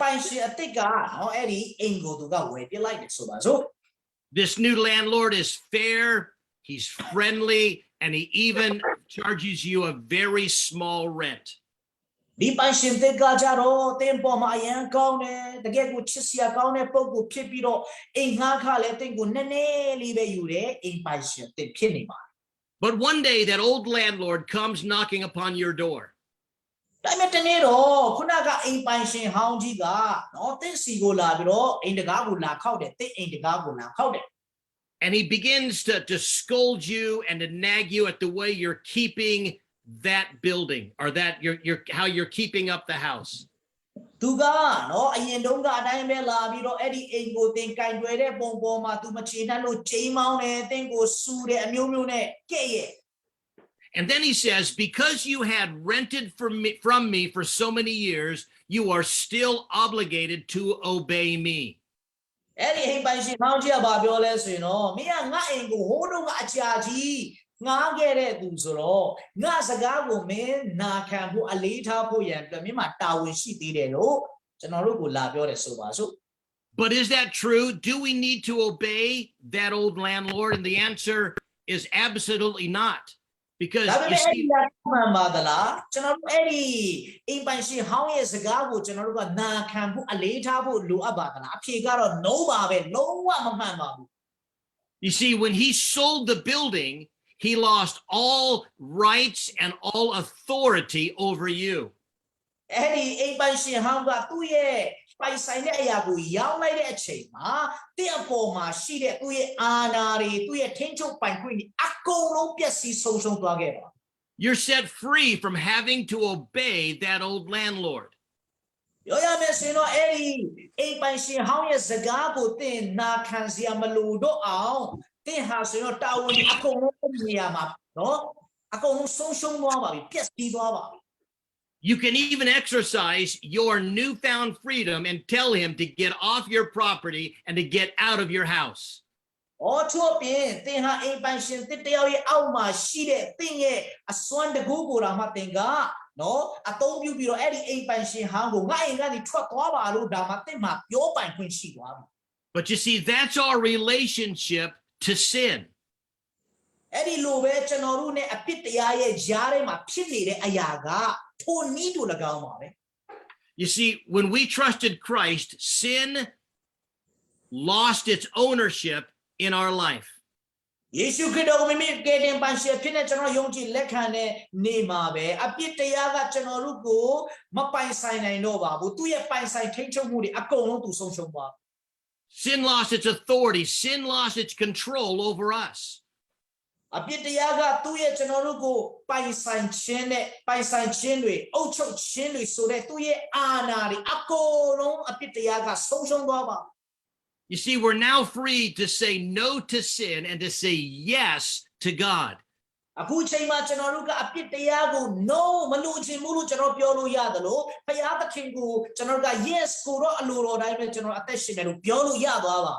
ပိုင်ရှင်အစ်စ်ကနော်အဲ့ဒီအိမ်ကိုသူကဝယ်ပြလိုက်တယ်ဆိုပါစို့ This new landlord is fair, he's friendly, and he even charges you a very small rent. ဒီပိုင်ရှင်သစ်ကကြတော့တင်ပေါ်မှာအရန်ကောင်းတယ်တကယ်ကိုချစ်စရာကောင်းတဲ့ပုံကိုဖြစ်ပြီးတော့အိမ်ငှားခလည်းတင်ကိုနည်းနည်းလေးပဲယူတယ်အိမ်ပိုင်ရှင်သစ်ဖြစ်နေပါ But one day that old landlord comes knocking upon your door. ဒါပေမဲ့တနေ့တော့ခုနကအိမ်ပိုင်ရှင်ဟောင်းကြီးကနော်သင်စီကိုလာပြီးတော့အိမ်တကားကိုလာခောက်တယ်သင်အိမ်တကားကိုလာခောက်တယ် And he begins to scold you and to nag you at the way you're keeping that building or that how you're keeping up the house. သူကနော်အရင်တုန်းကအတိုင်းပဲလာပြီးတော့အဲ့ဒီအိမ်ကိုသင်ကင်တွယ်တဲ့ပုံပေါ်မှာသူမချေနှံ့လို့ချိန်မောင်းတယ်သင်ကိုစူတယ်အမျိုးနဲ့ကြဲ့ရဲ့ And then he says, because you had rented from me for so many years, you are still obligated to obey me. အဲ့ဒီအိမ်ပိုင်ရှင်ဟောင်းကြီးကဘာပြောလဲဆိုရင်တော့မင်းကငါအိမ်ကိုဟိုးတော့ကအကြာကြီး ငါခဲ့တဲ့သူဆိုတော့ငါစကားကိုမင်းနာခံဖို့အလေးထားဖို့ရန်အတွက်မင်းမှာတာဝန်ရှိသေးတယ်လို့ကျွန်တော်တို့ကိုလာပြောတယ်ဆိုပါစို့ But is that true? Do we need to obey that old landlord? And the answer is absolutely not. Because ဒါပေ you မဲ့အဲ့ see, ဒီမှန်ပါသလားကျွန်တော်တို့အဲ့ဒီအိမ်ပိုင်ရှင်ဟောင်းရဲ့စကားကိုကျွန်တော်တို့ကနာခံဖို့အလေးထားဖို့လိုအပ်ပါသလားအဖြေကတော့ no ပါပဲလုံးဝမမှန်ပါဘူး you see, when he sold the building, he lost all rights and all authority over you. အဲ့ဒီအိမ်ပိုင်ရှင်ဟောင်းကသူ့ရဲ့ပိုင်ဆိုင်တဲ့အရာကိုရောင်းလိုက်တဲ့အချိန်မှာတဲ့ အပေါ်မှာရှိတဲ့သူ့ရဲ့အာဏာတွေသူ့ရဲ့ထိန်းချုပ်ပိုင်ခွင့်တွေအကုန်လုံးပျက်စီးဆုံးရှုံးသွားခဲ့ပါ You're set free from having to obey that old landlord. ပြောရမယ်ဆိုရင်တော့အဲ့ဒီအိမ်ပိုင်ရှင်ဟောင်းရဲ့စကားကိုသင်နာခံစရာမလိုတော့အောင်သင်ဟာဆိုရင်တော့တာဝန်အကုန်လုံးနေရာမှာနော်အကုန်လုံးဆုံးရှုံးသွားပါပြီပျက်စီးသွားပါပြီ You can even exercise your newfound freedom and tell him to get off your property and to get out of your house. အော်သူအပြင်သင်ဟာအိမ်ပိုင်ရှင်တစ်တယောက်ရဲ့အောက်မှာရှိတဲ့သင်ရဲ့အစွမ်းတကူကိုယ်တော်မှသင်ကနော်အသုံးပြုပြီးတော့အဲ့ဒီအိမ်ပိုင်ရှင်ဟောင်းကိုငါအိမ်ကနေထွက်သွားပါလို့ဒါမှသင်မှာပြောပိုင်ခွင့်ရှိသွားပြီ But you see, that's our relationship to sin. အဲ့ဒီလိုပဲကျွန်တော်တို့ ਨੇ အပြစ်တရားရဲ့ကြားထဲမှာဖြစ်နေတဲ့အရာကထိုနည်းတူ၎င်းပါပဲ You see, when we trusted Christ, sin lost its ownership in our life. ယေရှုခရစ်တော်ကိုမိမိကယ်တင်ပိုင်ရှင်ဖြစ်နေကျွန်တော်ယုံကြည်လက်ခံတဲ့နေမှာပဲအပြစ်တရားကကျွန်တော်တို့ကိုမပိုင်ဆိုင်နိုင်တော့ပါဘူးသူ့ရဲ့ပိုင်ဆိုင်ထိန်းချုပ်မှုတွေအကုန်လုံးသူဆုံးရှုံးသွား Sin lost its authority. Sin lost its control over us. အပြစ်တရားကသူ့ရဲ့ကျွန်တော်တို့ကိုပိုင်ဆိုင်ခြင်းနဲ့ပိုင်ဆိုင်ခြင်းတွေအုပ်ချုပ်ခြင်းတွေဆိုတဲ့သူ့ရဲ့အာဏာတွေအကုန်လုံးအပြစ်တရားကဆုံးရှုံးသွားပါ You see, we're now free to say no to sin and to say yes to God. အခုချိန်မှာကျွန်တော်တို့ကအပြစ်တရားကို no မလို့ခြင်းဘူးလို့ကျွန်တော်ပြောလို့ရတယ်လို့ဘုရားသခင်ကိုကျွန်တော်က yes ကိုတော့အလိုတော်တိုင်းပဲကျွန်တော်အသက်ရှင်တယ်လို့ပြောလို့ရသွားပါ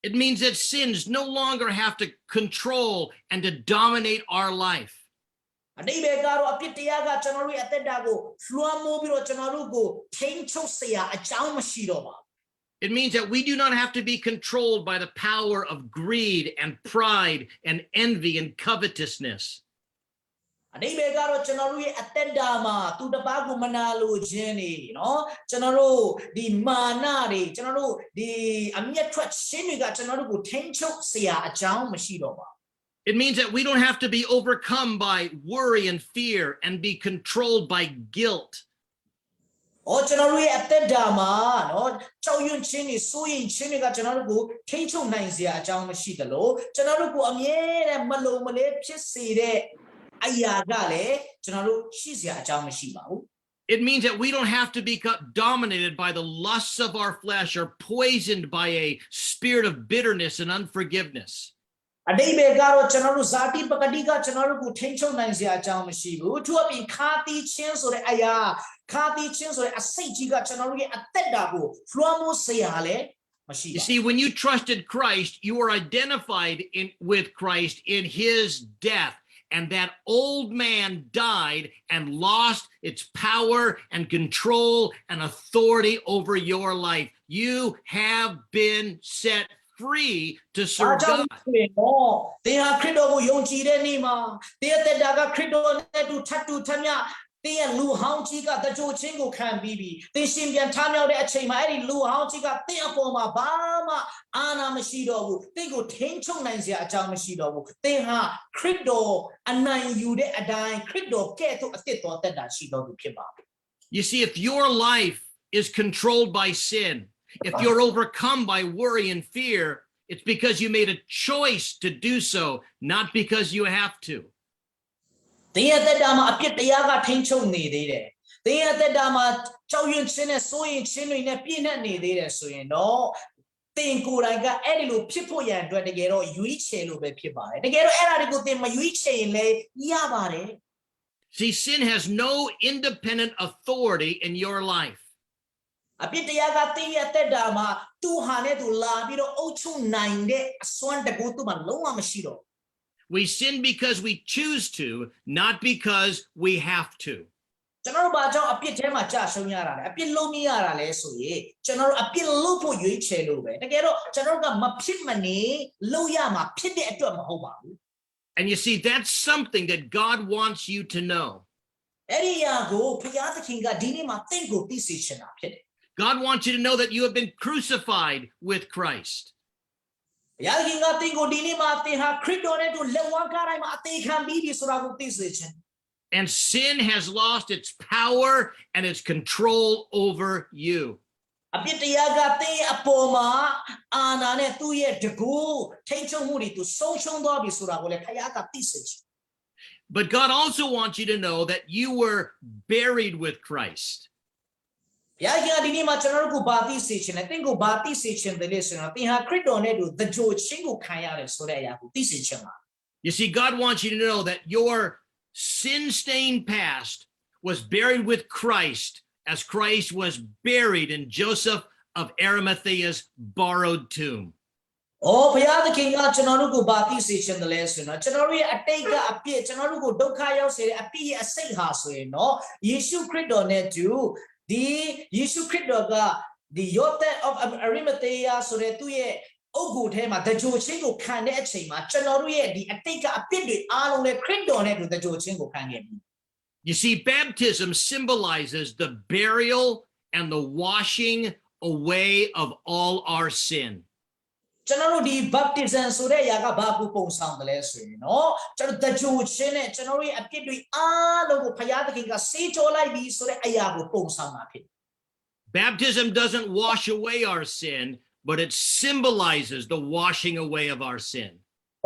It means that sins no longer have to control and to dominate our life. အတိတ်ပဲကတော့အပြစ်တရားကကျွန်တော်တို့ရဲ့အသက်တာကိုလွှမ်းမိုးပြီးတော့ကျွန်တော်တို့ကိုထိန်းချုပ်เสียအကြောင်းမရှိတော့ပါ It means that we do not have to be controlled by the power of greed and pride and envy and covetousness. အတိတ်ပဲကတော့ကျွန်တော်တို့ရဲ့အသက်တာမှာသူတစ်ပါးကိုမနာလိုခြင်းနေနော်ကျွန်တော်တို့ဒီမာနတွေကျွန်တော်တို့ဒီအမျက်ထွက်ခြင်းတွေကကျွန်တော်တို့ကိုထိန်းချုပ်เสียအကြောင်းမရှိတော့ပါ It means that we don't have to be overcome by worry and fear and be controlled by guilt. အော်ကျွန်တော်တို့ရဲ့အသက်တာမှာနော်ကြောက်ရွံ့ခြင်းတွေစိုးရိမ်ခြင်းတွေကကျွန်တော်တို့ကိုထိန်းချုပ်နိုင်စရာအကြောင်းမရှိသလိုကျွန်တော်တို့ကိုအမြဲတမ်းမလုံမလဲဖြစ်စေတဲ့အရာကလည်းကျွန်တော်တို့ရှိစရာအကြောင်းမရှိပါဘူး It means that we don't have to be dominated by the lusts of our flesh or poisoned by a spirit of bitterness and unforgiveness. အတိတ်ပဲကတော့ကျွန်တော်တို့ဇာတိပကတိကကျွန်တော်တို့ကိုထိန်းချုပ်နိုင်စရာအကြောင်းမရှိဘူးသူအပြင်ခါတီးချင်းဆိုတဲ့အရာခါတီးချင်းဆိုတဲ့အစိတ်ကြီးကကျွန်တော်တို့ရဲ့အသက်တာကိုလွှမ်းမိုးစရာလည်းမရှိဘူး You see, when you trusted Christ, you were identified with Christ in his death. And that old man died and lost its power and control and authority over your life. You have been set free to serve God. တရားခရစ်တော်ကိုယုံကြည်တဲ့နေ့မှာတရားသက်တာကခရစ်တော်နဲ့တူထပ်တူထမျှတရားလူဟောင်းကြီးကတကြိုချင်းကိုခံပြီးပြီသင်ရှင်ပြန်ထမြောက်တဲ့အချိန်မှာအဲ့ဒီလူဟောင်းကြီးကသင်အပေါ်မှာဘာမှအာဏာမရှိတော့ဘူးသင်ကိုထိန်းချုပ်နိုင်စရာအကြောင်းမရှိတော့ဘူးသင်ဟာခရစ်တော်အနိုင်ယူတဲ့အတိုင်းခရစ်တော်ကဲ့သို့အသစ်တော်သက်တာရှိတော်သူဖြစ်ပါမယ် You see, if your life is controlled by sin, if you're overcome by worry and fear, it's because you made a choice to do so, not because you have to. သင်ရဲ့သက်တာမှာအပြစ်တရားကထိန်းချုပ်နေသေးတယ်သင်ရဲ့သက်တာမှာကြောက်ရွံ့ခြင်းနဲ့စိုးရိမ်ခြင်းတွေနဲ့ပြည့်နှက်နေသေးတယ်ဆိုရင်တော့သင်ကိုယ်တိုင်ကအဲ့ဒီလိုဖြစ်ဖို့ရန်အတွက်တကယ်တော့ရွေးချယ်လို့ပဲဖြစ်ပါတယ်တကယ်တော့အဲ့ဒါတွေကိုသင်မရွေးချယ်ရင်လည်းရပါတယ် See, sin has no independent authority in your life. အပြစ်တရားကသင်ရဲ့သက်တာမှာသူ့ဟာနဲ့သူလာပြီးတော့အုပ်ချုပ်နိုင်တဲ့အစွမ်းတကူသူ့မှာလုံးဝမရှိတော့ We sin because we choose to, not because we have to. ကျွန်တော်တို့ဘာကြောင့်အပြစ်ထဲမှာကြာရှုံးရတာလဲအပြစ်လုံးမရတာလဲဆိုရင်ကျွန်တော်တို့အပြစ်လုံးဖို့ရွေးချယ်လို့ပဲတကယ်တော့ကျွန်တော်တို့ကမဖြစ်မနေလုံးရမှာဖြစ်တဲ့အတွက်မဟုတ်ပါဘူး And you see, that's something that God wants you to know. အဲ့ဒီအရာကိုဘုရားသခင်ကဒီနေ့မှာသင်ကိုသိစေချင်တာဖြစ်တယ် God wants you to know that you have been crucified with Christ. ဘုရားသခင်ကသင်ကိုဒီနေ့မှာသင်ဟာခရစ်တော်နဲ့အတူလက်ဝါးကားတိုင်းမှာအသေးခံပြီးပြီဆိုတာကိုသိစေချင် And sin has lost its power and its control over you. အပြစ်တရားကသင်အပေါ်မှာအာဏာနဲ့သူ့ရဲ့တကူထိန်းချုပ်မှုတွေသူဆုံးရှုံးသွားပြီဆိုတာကိုလည်းဘုရားကသိစေချင် But God also wants you to know that you were buried with Christ. ဘုရားကဒီနေ့မှာကျွန်တော်တို့ကိုဗာသိစေချင်တယ်သင်ကိုဗာသိစေချင်တယ်လေဆိုတော့သင်ဟာခရစ်တော်နဲ့အတူသကြိုချင်းကိုခံရတယ်ဆိုတဲ့အရာကိုသိစေချင်ပါ You see, God wants you to know that your sin-stained past was buried with Christ as Christ was buried in Joseph of Arimathea's borrowed tomb. အော်ဘုရားသခင်ကကျွန်တော်တို့ကိုဗာသိစေချင်တယ်လဲဆိုတော့ကျွန်တော်တို့ရဲ့အတိတ်ကအပြစ်ကျွန်တော်တို့ကိုဒုက္ခရောက်စေတဲ့အပြစ်ရဲ့အစိတ်ဟာဆိုရင်တော့ယေရှုခရစ်တော်နဲ့အတူဒီယေရှုခရစ်တော်ကဒီ Joseph of Arimathea ဆိုတဲ့သူ့ရဲ့အုတ်ဂူထဲမှာတကြိုချင်းကိုခံတဲ့အချိန်မှာကျွန်တော်တို့ရဲ့ဒီအတိတ်ကအပြစ်တွေအားလုံးနဲ့ခရစ်တော်နဲ့အတူတကြိုချင်းကိုခံခဲ့ပြီ You see, baptism symbolizes the burial and the washing away of all our sin. ကျွန်တော်တို့ဒီ baptism ဆိုတဲ့အရာကဘာကိုပုံဆောင်တယ်လဲဆိုရင်เนาะကျွန်တော်တကြိုချင်းနဲ့ကျွန်တော်တို့ရဲ့အပြစ်တွေအားလုံးကိုဘုရားသခင်ကဆေးကြောလိုက်ပြီဆိုတဲ့အရာကိုပုံဆောင်တာဖြစ် Baptism doesn't wash away our sin, but it symbolizes the washing away of our sin.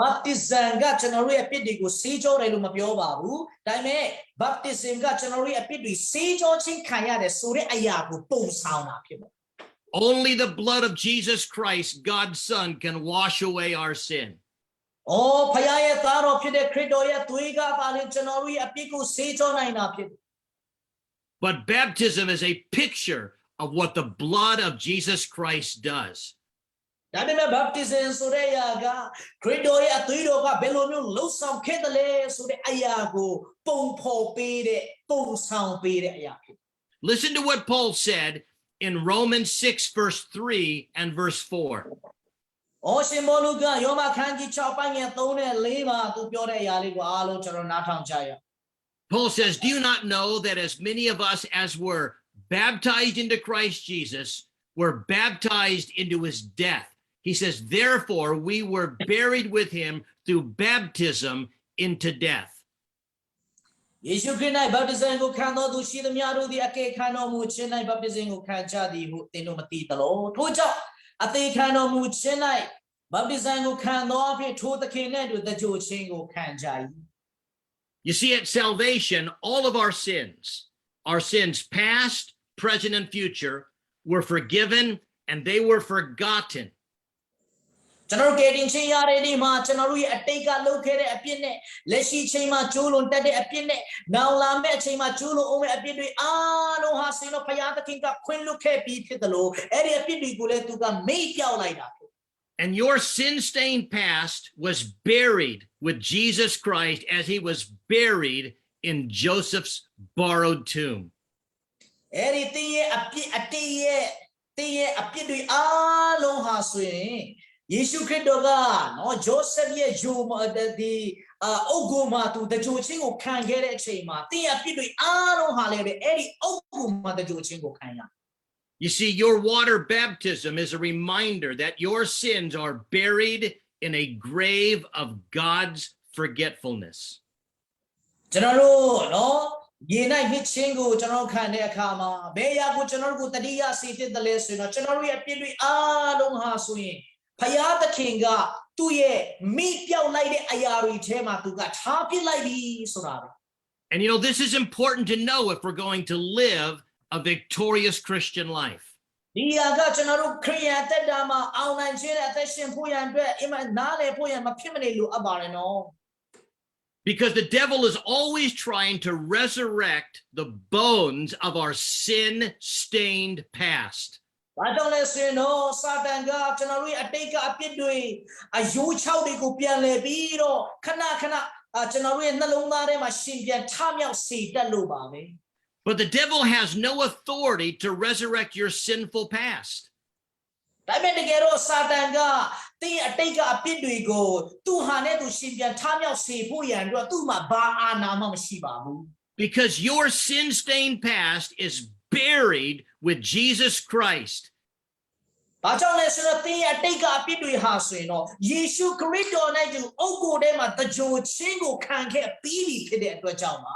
baptism ကကျွန်တော်တို့ရဲ့အပြစ်တွေကိုဆေးကြောတယ်လို့မပြောပါဘူးဒါပေမဲ့ baptism ကကျွန်တော်တို့ရဲ့အပြစ်တွေဆေးကြောချင်းခံရတယ်ဆိုတဲ့အရာကိုပုံဆောင်တာဖြစ်ပါ Only the blood of Jesus Christ, God's Son, can wash away our sin. အော်ဖခင်ရဲ့သားတော်ဖြစ်တဲ့ခရစ်တော်ရဲ့သွေးကပါလေကျွန်တော်တို့ရဲ့အပြစ်ကိုဆေးကြောနိုင်တာဖြစ် But baptism is a picture of what the blood of Jesus Christ does. ဒါပေမဲ့ baptism ဆိုတဲ့အရာကခရစ်တော်ရဲ့အသွေးတော်ကဘယ်လိုမျိုးလှုပ်ဆောင်ခဲ့တယ်လဲဆိုတဲ့အရာကိုပုံဖော်ပေးတဲ့ပုံဆောင်ပေးတဲ့အရာဖြစ် Listen to what Paul said in Romans 6, verse 3 and verse 4. အော်ရှင်ဘောလူကယောမခန်းကြီး6ပိုင်းငယ်3နဲ့4မှာသူပြောတဲ့အရာလေးကိုအားလုံးကျွန်တော်နားထောင်ကြရအောင် Paul says, "Do you not know that as many of us as were baptized into Christ Jesus were baptized into his death?" He says, "Therefore we were buried with him through baptism into death." ယေရှုခရစ်၌ဗတ္တိဇံကိုခံတော်သူရှိသမျှတို့သည်အကယ်ခံတော်မူခြင်း၌ဗတ္တိဇံကိုခံကြသည်ဟုသင်တို့မသိသလောထို့ကြောင့်အသေးခံတော်မူခြင်း၌ဗတ္တိဇံကိုခံတော်အဖြစ်ထိုသခင်နှင့်တူတကြိုခြင်းကိုခံကြ၏ You see, at salvation, all of our sins past, present, and future, were forgiven and they were forgotten. ကျွန်တော်ကယ်တင်ခြင်းရတဲ့ဒီမှာကျွန်တော်တို့ရဲ့အတိတ်ကလုပ်ခဲ့တဲ့အပြစ်နဲ့လက်ရှိချိန်မှာကျိုးလွန်တတ်တဲ့အပြစ်နဲ့နောက်လာမယ့်အချိန်မှာကျိုးလွန်အောင်မယ့်အပြစ်တွေအားလုံးဟာဆင်းလို့ဘုရားသခင်ကခွင့်လွှတ်ခဲ့ပြီးဖြစ်တယ်လို့အဲ့ဒီအပြစ်တွေကိုလည်းသူကမေ့ပြောက်လိုက်တာ And your sin-stained past was buried with Jesus Christ as he was buried in Joseph's borrowed tomb. အဲ့ဒီတင်းရဲ့အပြစ်အတိတ်ရဲ့တင်းရဲ့အပြစ်တွေအားလုံးဟာဆိုရင်ယေရှုခရစ်တော်ကနော်ဂျိုးဆက်ရဲ့ယူဒီအုတ်ဂုမှာသူတကြိုချင်းကိုခံခဲ့တဲ့အချိန်မှာတင်းရဲ့အပြစ်တွေအားလုံးဟာလည်းအဲ့ဒီအုတ်ဂုမှာတကြိုချင်းကိုခံရ You see, your water baptism is a reminder that your sins are buried in a grave of God's forgetfulness. ကျွန်တော်တို့နော်ရေနိုင်နှစ်ချင်းကိုကျွန်တော်ခံတဲ့အခါမှာဘယ်အရာကိုကျွန်တော်တို့တတိယစီဖြစ်တယ်လဲဆိုရင်တော့ကျွန်တော်တို့ရဲ့အပြစ်တွေအားလုံးဟာဆိုရင်ဖယားသခင်ကသူ့ရဲ့မိပြောက်လိုက်တဲ့အရာတွေထဲမှာသူကထားပစ်လိုက်ပြီဆိုတာပဲ And you know, this is important to know if we're going to live a victorious Christian life. ဒီအရာကကျွန်တော်တို့ခရိယန်တက်တာမှာအောင်နိုင်ခြင်းနဲ့အသက်ရှင်ဖို့ရန်အတွက်အမှန်နားလည်ဖို့ရန်မဖြစ်မနေလိုအပ်ပါတယ်နော် Because the devil is always trying to resurrect the bones of our sin-stained past. ဘာကြောင့်လဲဆိုရင်တော့စာတန်ကကျွန်တော်တို့ရဲ့အတိတ်ကအပြစ်တွေအယိုးချောက်တွေကိုပြန်လည်ပြီးတော့ခဏခဏကျွန်တော်တို့ရဲ့နှလုံးသားထဲမှာရှင်ပြန်ထမြောက်စေတတ်လို့ပါပဲ But the devil has no authority to resurrect your sinful past. ဒါပေမဲ့တကယ်တော့စာတန်ကတင်းအတိတ်ကအပြစ်တွေကိုသူ့ဟာနဲ့သူရှင်ပြန်ထမြောက်စေဖို့ရန်အတွက်သူ့မှာဘာအာဏာမှမရှိပါဘူး Because your sin-stained past is buried with Jesus Christ. ဘာကြောင့်လဲဆိုတော့တင်းအတိတ်ကအပြစ်တွေဟာဆိုရင်တော့ယေရှုခရစ်တော်နဲ့သူအုတ်ကိုယ်ထဲမှာတကြိုချင်းကိုခံခဲ့ပြီးပြီဖြစ်တဲ့အတွက်ကြောင့်ပါ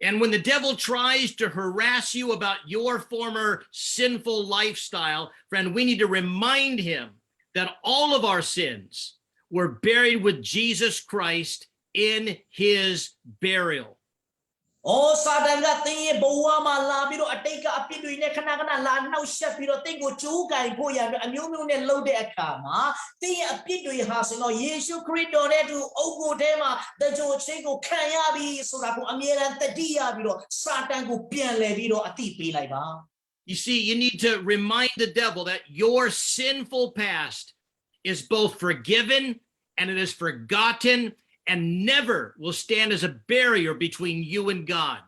And when the devil tries to harass you about your former sinful lifestyle, friend, we need to remind him that all of our sins were buried with Jesus Christ in his burial. အော်စာတန်ကတင်းရဲ့ဘဝမှာလာပြီးတော့အတိတ်ကအပြစ်တွေနဲ့ခဏခဏလာနှောက်ယှက်ပြီးတော့တင်းကိုကြိုးကင်ဖို့ရတဲ့အမျိုးမျိုးနဲ့လှုပ်တဲ့အခါမှာတင်းရဲ့အပြစ်တွေဟာဆိုတော့ယေရှုခရစ်တော်နဲ့သူအုတ်ကိုယ်ထဲမှာတကြိုချင်းကိုခံရပြီဆိုတာကိုအမြဲတမ်းတတိယပြီးတော့စာတန်ကိုပြန်လှည့်ပြီးတော့အတိပေးလိုက်ပါ You see, you need to remind the devil that your sinful past is both forgiven and it is forgotten and never will stand as a barrier between you and God.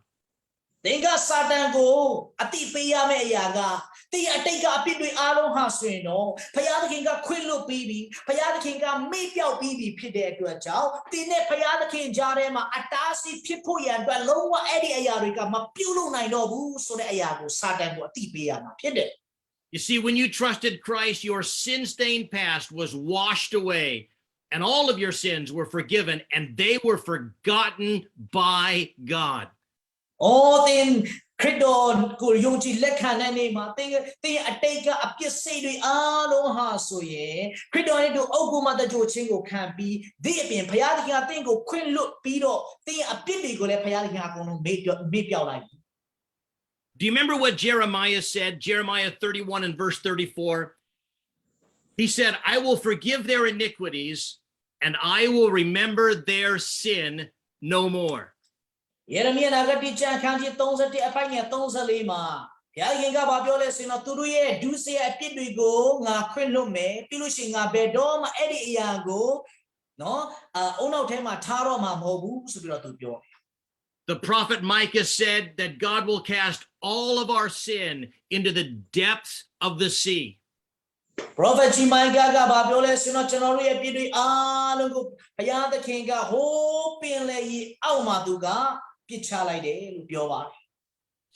တင်းကစာတန်ကိုအတိပေးရမယ့်အရာကတင်းအတိတ်ကအပြစ်တွေအားလုံးဟာဆိုရင်တော့ဘုရားသခင်ကခွင့်လွှတ်ပြီးပြီဘုရားသခင်ကမေ့ပြောက်ပြီးပြီဖြစ်တဲ့အတွက်ကြောင့်တင်းနဲ့ဘုရားသခင်ကြားထဲမှာအတားအဆီးဖြစ်ဖို့ရန်အတွက်လုံးဝအဲ့ဒီအရာတွေကမပြုတ်လို့နိုင်တော့ဘူးဆိုတဲ့အရာကိုစာတန်ကိုအတိပေးရမှာဖြစ်တယ် You see, when you trusted Christ, your sin-stained past was washed away and all of your sins were forgiven and they were forgotten by God. အော်တင်းခရစ်တော်ကိုယုံကြည်လက်ခံတဲ့နေ့မှာတင်းအတိတ်ကအပြစ်စိတ်တွေအားလုံးဟာဆိုရင်ခရစ်တော်ရဲ့သူအုတ်ကိုမှတကြိုချင်းကိုခံပြီးဒီအပြင်ဘုရားသခင်ကတင်းကိုခွင့်လွှတ်ပြီးတော့တင်းအပြစ်တွေကိုလည်းဘုရားသခင်အကုန်လုံးမေ့ပြောက်လိုက်ပြီ Do you remember what Jeremiah said? Jeremiah 31 and verse 34. He said, I will forgive their iniquities and I will remember their sin no more. ယေရမိယနာဂတိကျမ်းခန်းကြီး31အပိုင်းငယ်34မှာဘုရားခင်ကဘာပြောလဲဆိုတော့သူတို့ရဲ့ဒုစရိုက်အပြစ်တွေကိုငါခွင့်လွှတ်မယ်ပြီးလို့ရှိရင်ငါဘယ်တော့မှအဲ့ဒီအရာကိုနော်အုံနောက်ထဲမှာထားတော့မှာမဟုတ်ဘူးဆိုပြီးတော့သူပြောတယ် The prophet Micah said that God will cast all of our sin into the depths of the sea. Prophet Micah ကဘာပြောလဲဆိုတော့ကျွန်တော်တို့ရဲ့ပြည့်တွေအားလုံးကိုဘုရားသခင်ကဟိုးပင်လေကြီးအောက်မှာသူကပြစ်ချလိုက်တယ်လို့ပြောပါတယ်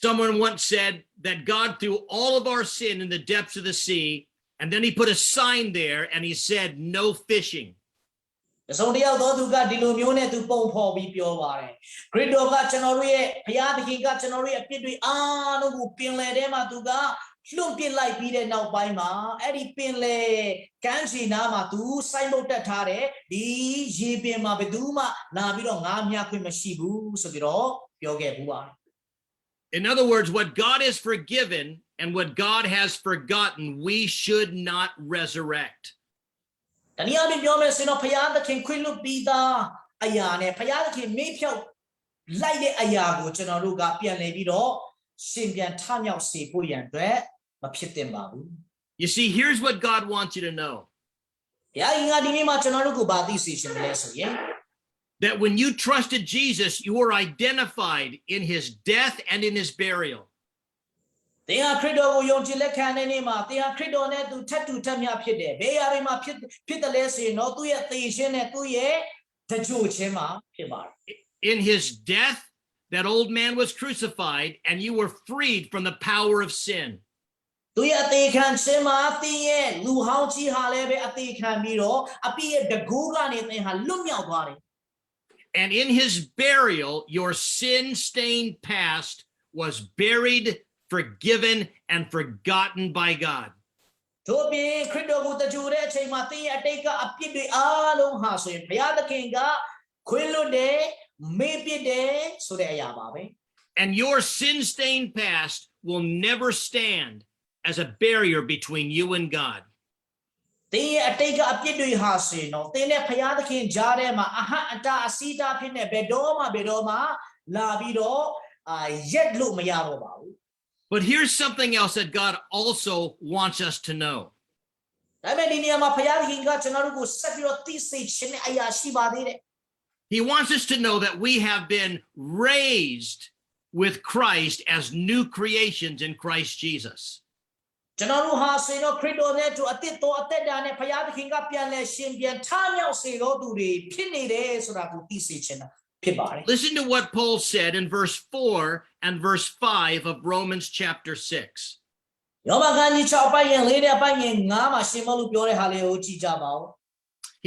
Someone once said that God threw all of our sin in the depths of the sea, and then he put a sign there and he said, no fishing. တစုံတယောက်သောသူကဒီလိုမျိုးနဲ့သူပုံဖော်ပြီးပြောပါတယ်ခရစ်တော်ကကျွန်တော်တို့ရဲ့ဘုရားသခင်ကကျွန်တော်တို့ရဲ့အပြစ်တွေအားလုံးကိုပင်လယ်ထဲမှာသူကလွှတ်ပစ်လိုက်ပြီးတဲ့နောက်ပိုင်းမှာအဲ့ဒီပင်လယ်ကမ်းခြေနားမှာသူစိုင်းပုတ်တက်ထားတယ်ဒီရေပင်မှာဘယ်သူမှလာပြီးတော့ငါးမြခွင့်မရှိဘူးဆိုပြီးတော့ပြောခဲ့ဘူးပါတယ် In other words, what God has forgiven and what God has forgotten, we should not resurrect. တနည်းအားဖြင့်ပြောမယ်ဆိုရင်တော့ဘုရားသခင်ခွင့်လွှတ်ပြီးသားအရာနဲ့ဘုရားသခင်မေ့ဖြောက်လိုက်တဲ့အရာကိုကျွန်တော်တို့ကပြန်လည်ပြီးတော့ရှင်ပြန်ထမြောက်စေဖို့ရန်အတွက်မဖြစ်သင့်ပါဘူး You see, here's what God wants you to know. ဘုရားရှင်ကဒီနေ့မှာကျွန်တော်တို့ကိုဗာသိစေချင်တယ်ဆိုရင် That when you trusted Jesus, you were identified in his death and in his burial. သင်ဟာခရစ်တော်ကိုယုံကြည်လက်ခံတဲ့နေ့မှာသင်ဟာခရစ်တော်နဲ့သူထပ်တူထပ်မျှဖြစ်တယ်ဘယ်အရာတွေမှာဖြစ်တယ်လဲဆိုရင်တော့သူ့ရဲ့သေခြင်းနဲ့သူ့ရဲ့တကြိုခြင်းမှာဖြစ်ပါတယ် In his death, that old man was crucified and you were freed from the power of sin. သူရဲ့အသေးခံခြင်းမှာသင်ရဲ့လူဟောင်းကြီးဟာလည်းပဲအသေးခံပြီးတော့အပြည့်ရဲ့တကူးကနေသင်ဟာလွတ်မြောက်သွားတယ် And in his burial, your sin-stained past was buried, forgiven, and forgotten by God. တို့ပြင်ခရစ်တော်ကိုတကြိုတဲ့အချိန်မှာသင်ရဲ့အတိတ်ကအပြစ်တွေအားလုံးဟာဆိုရင်ဘုရားသခင်ကခွင့်လွှတ်တယ်မေ့ပြစ်တယ်ဆိုတဲ့အရာပါပဲ And your sin-stained past will never stand as a barrier between you and God. သင်ရဲ့အတိတ်ကအပြစ်တွေဟာဆိုရင်တော့သင်နဲ့ဘုရားသခင်ကြားထဲမှာအဟံအတားအဆီးတားဖြစ်နေဘယ်တော့မှလာပြီးတော့ရက်လို့မရတော့ပါဘူး But here's something else that God also wants us to know. ဒါပေမဲ့ဒီနေရာမှာဘုရားသခင်ကကျွန်တော်တို့ကိုဆက်ပြီးတော့သိစေခြင်းနဲ့အရာရှိပါသေးတယ် He wants us to know that we have been raised with Christ as new creations in Christ Jesus. ကျွန်တော်တို့ဟာဆိုရင်တော့ခရစ်တော်နဲ့တူအသစ်တော်အသက်တာနဲ့ဘုရားသခင်ကပြန်လဲရှင်ပြန်ထမြောက်စေတော်သူတွေဖြစ်နေတယ်ဆိုတာကိုသိစေခြင်းဖြစ်ပါတယ် Listen to what Paul said in verse 4 and verse 5 of Romans chapter 6. ယောဘခန်းကြီး6အပိုင်းငယ်4နဲ့အပိုင်းငယ်5မှာရှင်ပေါလုပြောတဲ့ဟာလေးကိုကြည့်ကြပါဦး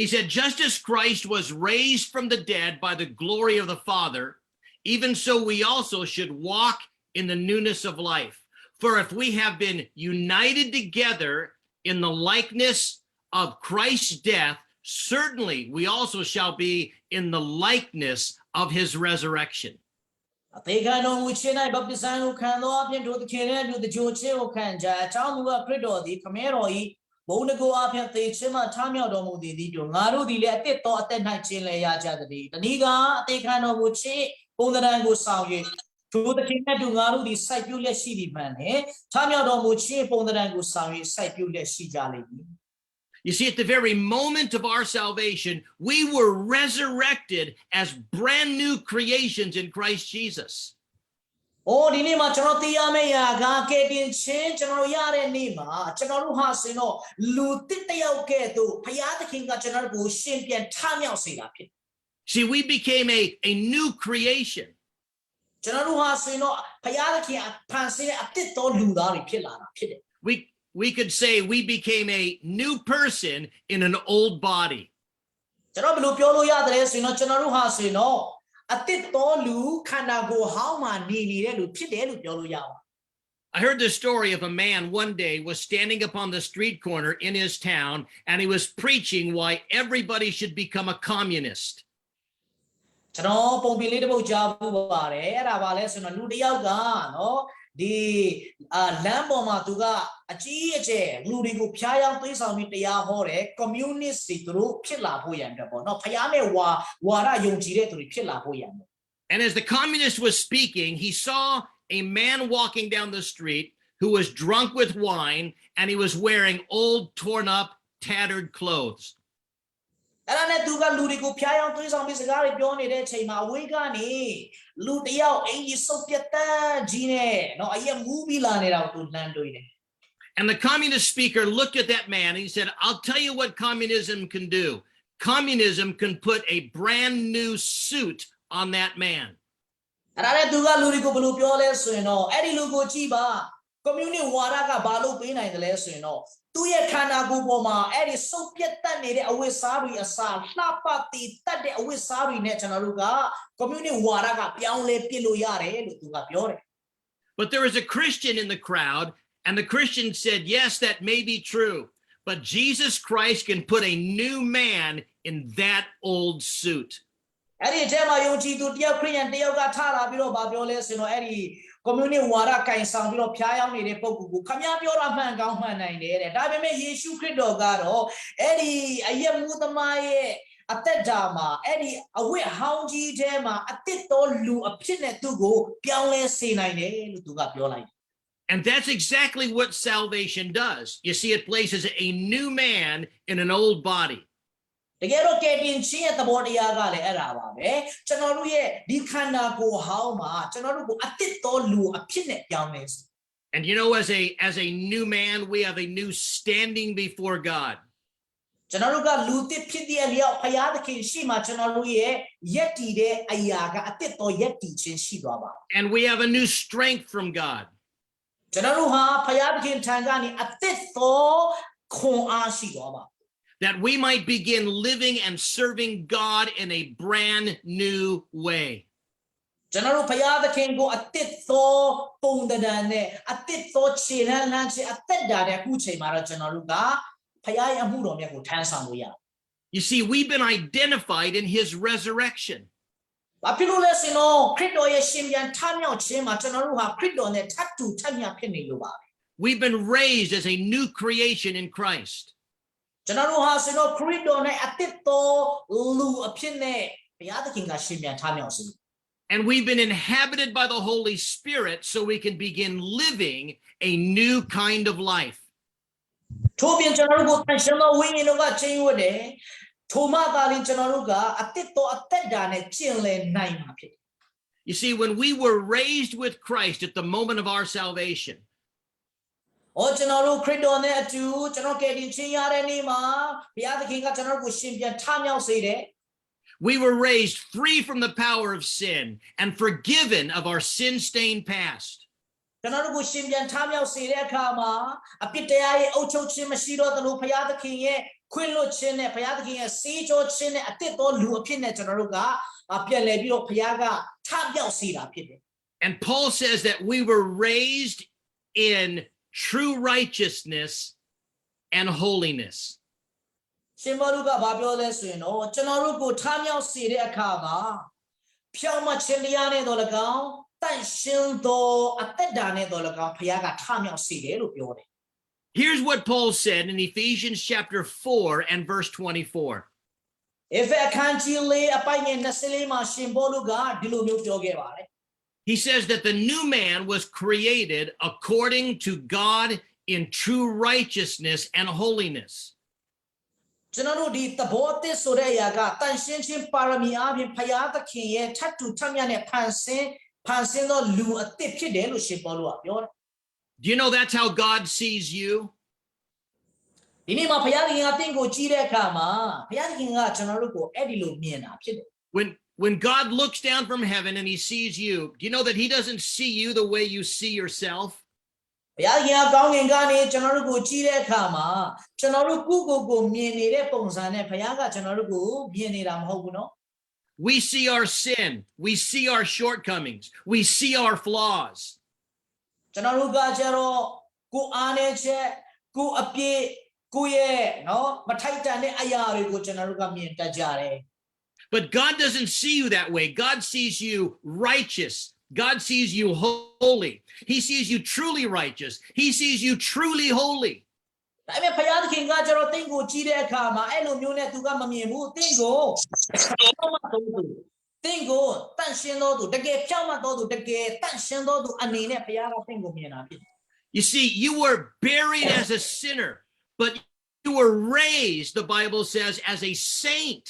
He said, just as Christ was raised from the dead by the glory of the Father, even so we also should walk in the newness of life. For if we have been united together in the likeness of Christ's death, certainly we also shall be in the likeness of his resurrection. အသေးခံတော်မူခြင်း၌ဗတ္တိဇံကိုခံသောအပြင်တို့သခင်နဲ့တို့တကြိုခြင်းကိုခံကြအကြောင်းမူကားခရစ်တော်သည်ခမဲတော်၏ဘုန်းတကူအပြင်သေခြင်းမှထမြောက်တော်မူသည်တို့ငါတို့သည်လည်းအသက်တော်အသက်၌ခြင်းလဲရကြသည်တနည်းကအသေးခံတော်မူခြင်းပုံသဏ္ဍာန်ကိုဆောင်၍တို့သခင်နဲ့တို့ငါတို့သည်စိုက်ပျိုးလက်ရှိသည်မှန်တယ်ထမြောက်တော်မူခြင်းပုံသဏ္ဍာန်ကိုဆောင်၍စိုက်ပျိုးလက်ရှိကြလိမ့်မည် You see, at the very moment of our salvation, we were resurrected as brand new creations in Christ Jesus. ဒီနေ့မှာကျွန်တော်သိရမယ့်အရာကကယ်တင်ခြင်းကျွန်တော်ရတဲ့နေ့မှာကျွန်တော်တို့ဟာဆိုရင်တော့လူတစ်တယောက်ကဲ့သို့ဘုရားသခင်ကကျွန်တော်တို့ကိုရှင်ပြန်ထမြောက်စေတာဖြစ် See, we became a new creation. ကျွန်တော်တို့ဟာဆိုရင်တော့ဘုရားသခင်ဖန်ဆင်းတဲ့အသစ်တော်လူသားတွေဖြစ်လာတာဖြစ်တယ် We could say we became a new person in an old body. ကျွန်တော်ဘယ်လိုပြောလို့ရသလဲဆိုရင်တော့ကျွန်တော်တို့ဟာဆိုရင်တော့အသစ်တော်လူခန္ဓာကိုယ်ဟောင်းမှာနေနေတဲ့လူဖြစ်တယ်လို့ပြောလို့ရပါ I heard the story of a man one day was standing upon the street corner in his town and he was preaching why everybody should become a communist. ကျွန်တော်ပုံပြင်လေးတစ်ပုဒ်ကြားဖို့ပါတယ်အဲ့ဒါပါလဲဆိုတော့လူတစ်ယောက်ကနော်ဒီလမ်းပေါ်မှာသူကအကြီးအကျယ်လူတွေကိုဖျားယောင်းသွေးဆောင်ပြီးတရားဟောတယ် communist တွေသူတို့ဖြစ်လာဖို့ရန်အတွက်ပေါ့နော်ဖျားနဲ့ဝါရယုံကြည်တဲ့သူတွေဖြစ်လာဖို့ရန် And as the communist was speaking, he saw a man walking down the street who was drunk with wine and he was wearing old, torn up, tattered clothes. အဲ့ဒါနဲ့သူကလူတွေကိုဖျားယောင်းသွေးဆောင်ပြီးစကားတွေပြောနေတဲ့အချိန်မှာအဝေးကနေလူတယောက်အင်ကြီးစုပ်ပြတ်တန်းကြီးနဲ့နော်အရက်မူးပြီးလာနေတာကိုသူလှမ်းတွေ့တယ် And the communist speaker looked at that man and he said, I'll tell you what communism can do. Communism can put a brand new suit on that man. အဲ့ဒါနဲ့သူကလူတွေကိုဘယ်လိုပြောလဲဆိုရင်တော့အဲ့ဒီလူကိုကြည့်ပါ communist ဝါဒကဘာလို့ပေးနိုင်တယ်လဲဆိုရင်တော့သူရဲ့ခန္ဓာကိုယ်ပေါ်မှာအဲ့ဒီစုပ်ပြတ်တက်နေတဲ့အဝတ်စားတွေအစားလှပတည်တက်တဲ့အဝတ်စားတွေနဲ့ကျွန်တော်တို့က communist ဝါဒကပြောင်းလဲပြစ်လို့ရတယ်လို့သူကပြောတယ် But there was a Christian in the crowd and the Christian said, yes, that may be true, but Jesus Christ can put a new man in that old suit. အဲ့ဒီအထက်မှာယုံကြည်သူတယောက်ခရစ်ယာန်တယောက်ကထားလာပြီးတော့ဗာပြောလဲဆိုတော့အဲ့ဒီ communist ဝါဒကင်ဆောင်ပြီးတော့ဖျားယောင်းနေတဲ့ပုံကူကိုခမည်းပြောတာမှန်ကောင်းမှန်နိုင်တယ်တဲ့ဒါပေမဲ့ယေရှုခရစ်တော်ကတော့အဲ့ဒီအယက်မူသမားရဲ့အသက်တာမှာအဲ့ဒီအဝတ်ဟောင်းကြီးထဲမှာအသစ်တော်လူအဖြစ်နဲ့သူ့ကိုပြောင်းလဲစေနိုင်တယ်လို့သူကပြောလိုက် And that's exactly what salvation does. You see, it places a new man in an old body. တကယ်တော့ကယ်တင်ခြင်းရဲ့သဘောတရားကလည်းအဲ့ဒါပါပဲကျွန်တော်တို့ရဲ့ဒီခန္ဓာကိုယ်ဟောင်းမှာကျွန်တော်တို့ကိုအသစ်တော်လူအဖြစ်နဲ့ပြောင်းလဲစေ And you know, as a new man, we have a new standing before God. ကျွန်တော်တို့ကလူသစ်ဖြစ်တဲ့အလျောက်ဘုရားသခင်ရှိမှကျွန်တော်တို့ရဲ့ယက်တည်တဲ့အရာကအသစ်တော်ယက်တည်ခြင်းရှိသွားပါ And we have a new strength from God. ကျွန်တော်တို့ဟာဘုရားသခင်ထံကနေအသစ်တော်ခွန်အားရှိသွားပါ That we might begin living and serving God in a brand new way. ကျွန်တော်တို့ဘုရားသခင်ကိုအသစ်တော်ပုံသဏ္ဍာန်နဲ့အသစ်တော်ခြေလှမ်းလမ်းခြင်းအသက်တာတဲ့အခုချိန်မှာတော့ကျွန်တော်တို့ကဘုရားရဲ့အမှုတော်မြတ်ကိုထမ်းဆောင်လို့ရတယ် You see, we've been identified in his resurrection. ဘာဖြစ်လို့လဲဆိုတော့ခရစ်တော်ရဲ့ရှင်ပြန်ထမြောက်ခြင်းမှာကျွန်တော်တို့ဟာခရစ်တော်နဲ့ထပ်တူထပ်မျှဖြစ်နေလို့ပါ We've been raised as a new creation in Christ. ကျွန်တော်တို့ဟာဆိုတော့ခရစ်တော်နဲ့အသစ်တော်လူအဖြစ်နဲ့ဘုရားသခင်ကရှင်ပြန်ထမြောက်စေ And we've been inhabited by the Holy Spirit so we can begin living a new kind of life. ထို့ပြင်ကျွန်တော်တို့ကိုတန်ရှင်းသောဝိညာဉ်တော်ကကျင့်ဝတ်တယ်ထိုမှသာလျှင်ကျွန်တော်တို့ကအသစ်သောအသက်တာနဲ့ကျင့်လည်နိုင်မှာဖြစ်တယ် You see, when we were raised with Christ at the moment of our salvation, ကျွန်တော်တို့ခရစ်တော်နဲ့အတူကျွန်တော်ကယ်တင်ခြင်းရတဲ့နေ့မှာဘုရားသခင်ကကျွန်တော်တို့ကိုရှင်ပြန်ထမြောက်စေတယ် we were raised free from the power of sin and forgiven of our sin-stained past. ကျွန်တော်တို့ကိုရှင်ပြန်ထမြောက်စေတဲ့အခါမှာအပြစ်တရားရဲ့အုပ်ချုပ်ခြင်းမရှိတော့သလိုဘုရားသခင်ရဲ့ခွင့်လွှတ်ခြင်းနဲ့ဘုရားသခင်ရဲ့စေးကြောခြင်းနဲ့အသစ်သောလူအဖြစ်နဲ့ကျွန်တော်တို့ကပြန်လည်ပြီးတော့ဘုရားကထမြောက်စေတာဖြစ်တယ် And Paul says that we were raised in true righteousness and holiness. ရှင်ဘောလူကဘာပြောလဲဆိုရင်တော့ကျွန်တော်တို့ကိုထမြောက်စေတဲ့အခါမှာဖြောင့်မတ်ခြင်းတရားနဲ့တော့၎င်းတန်ရှင်းသောအသက်တာနဲ့တော့၎င်းဘုရားကထမြောက်စေတယ်လို့ပြောတယ် Here's what Paul said in Ephesians chapter 4 and verse 24. အခန်းကြီး4အပိုင်းငယ်24မှာရှင်ဘောလူကဒီလိုမျိုးပြောခဲ့ပါတယ် He says that the new man was created according to God in true righteousness and holiness. ကျွန်တော်တို့ဒီသဘောသစ်ဆိုတဲ့အရာကတန်ရှင်းခြင်းပါရမီအပြင်ဘုရားသခင်ရဲ့ထပ်တူထပ်မြတ်နဲ့ဖန်ဆင်းသောလူအသစ်ဖြစ်တယ်လို့ရှင်ဘောလူကပြောတယ် Do you know that's how God sees you? ဒီနေ့မှာဘုရားသခင်ကတင့်ကိုကြည့်တဲ့အခါမှာဘုရားသခင်ကကျွန်တော်တို့ကိုအဲ့ဒီလိုမြင်တာဖြစ်တယ် When God looks down from heaven and he sees you, do you know that he doesn't see you the way you see yourself? ဘုရားသခင်ကကောင်းကင်ကနေကျွန်တော်တို့ကိုကြည့်တဲ့အခါမှာကျွန်တော်တို့ကိုမြင်နေတဲ့ပုံစံနဲ့ဘုရားကကျွန်တော်တို့ကိုမြင်နေတာမဟုတ်ဘူးနော် We see our sin, we see our shortcomings, we see our flaws. ကျွန်တော်တို့ကကျတော့ကိုအားနေချက်ကိုအပြည့်ကိုရဲ့နော်မထိုက်တန်တဲ့အရာတွေကိုကျွန်တော်တို့ကမြင်တတ်ကြတယ် But God doesn't see you that way. God sees you righteous. God sees you holy. He sees you truly righteous. He sees you truly holy. ဒါပေမဲ့ဘုရားသခင်ကကျတော့တင့်ကိုကြည့်တဲ့အခါမှာအဲ့လိုမျိုးနဲ့သူကမမြင်ဘူးတင့်ကိုတင့်ကိုတန့်ရှင်းတော်သူတကယ်ဖြောင့်မတ်တော်သူတကယ်တန့်ရှင်းတော်သူအနေနဲ့ဘုရားကတင့်ကိုမြင်တာဖြစ်တယ် You see, you were buried as a sinner, but you were raised, the Bible says, as a saint.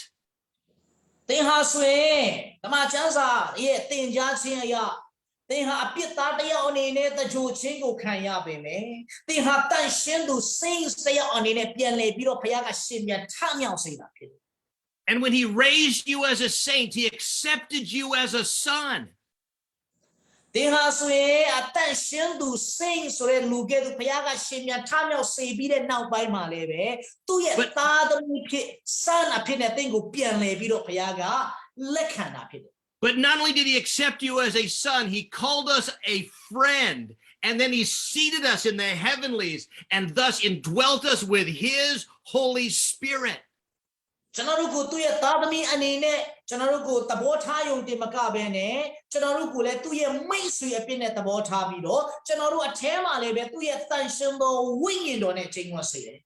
သင်ဟာဆိုရင်ဓမ္မကျမ်းစာရဲ့သင်ကြားခြင်းအရာသင်ဟာအပြစ်သားတစ်ယောက်အနေနဲ့တကြိုခြင်းကိုခံရပေမယ့်သင်ဟာတန်ရှင်းသူစိတ်တစ်ယောက်အနေနဲ့ပြန်လည်ပြီးတော့ဘုရားကရှင်ပြန်ထမြောက်စေတာဖြစ်တယ် And when he raised you as a saint, he accepted you as a son. သင်ဟာဆိုရင်အတန်ရှင်းသူစိတ်ဆိုတဲ့လူကဲ့သို့ဘုရားကရှင်ပြန်ထမြောက်စေပြီးတဲ့နောက်ပိုင်းမှာလည်းပဲသူ့ရဲ့သားသမီးဖြစ်ဆန်အဖြစ်နဲ့သင်ကိုပြန်လည်ပြီးတော့ဘုရားကလက်ခံတာဖြစ်တယ် But not only did he accept you as a son, he called us a friend. And then he seated us in the heavenlies and thus indwelt us with his Holy Spirit. ကျွန်တော်တို့ကိုသူ့ရဲ့သားသမီးအနေနဲ့ကျွန်တော်တို့ကိုသဘောထားယုံတင်မကဘဲနဲ့ကျွန်တော်တို့ကိုလည်းသူ့ရဲ့မိတ်ဆွေအဖြစ်နဲ့သဘောထားပြီးတော့ကျွန်တော်တို့အထဲမှာလည်းပဲသူ့ရဲ့တန်ရှင်းသောဝိညာဉ်တော်နဲ့ချိန်ဝတ်စေတယ်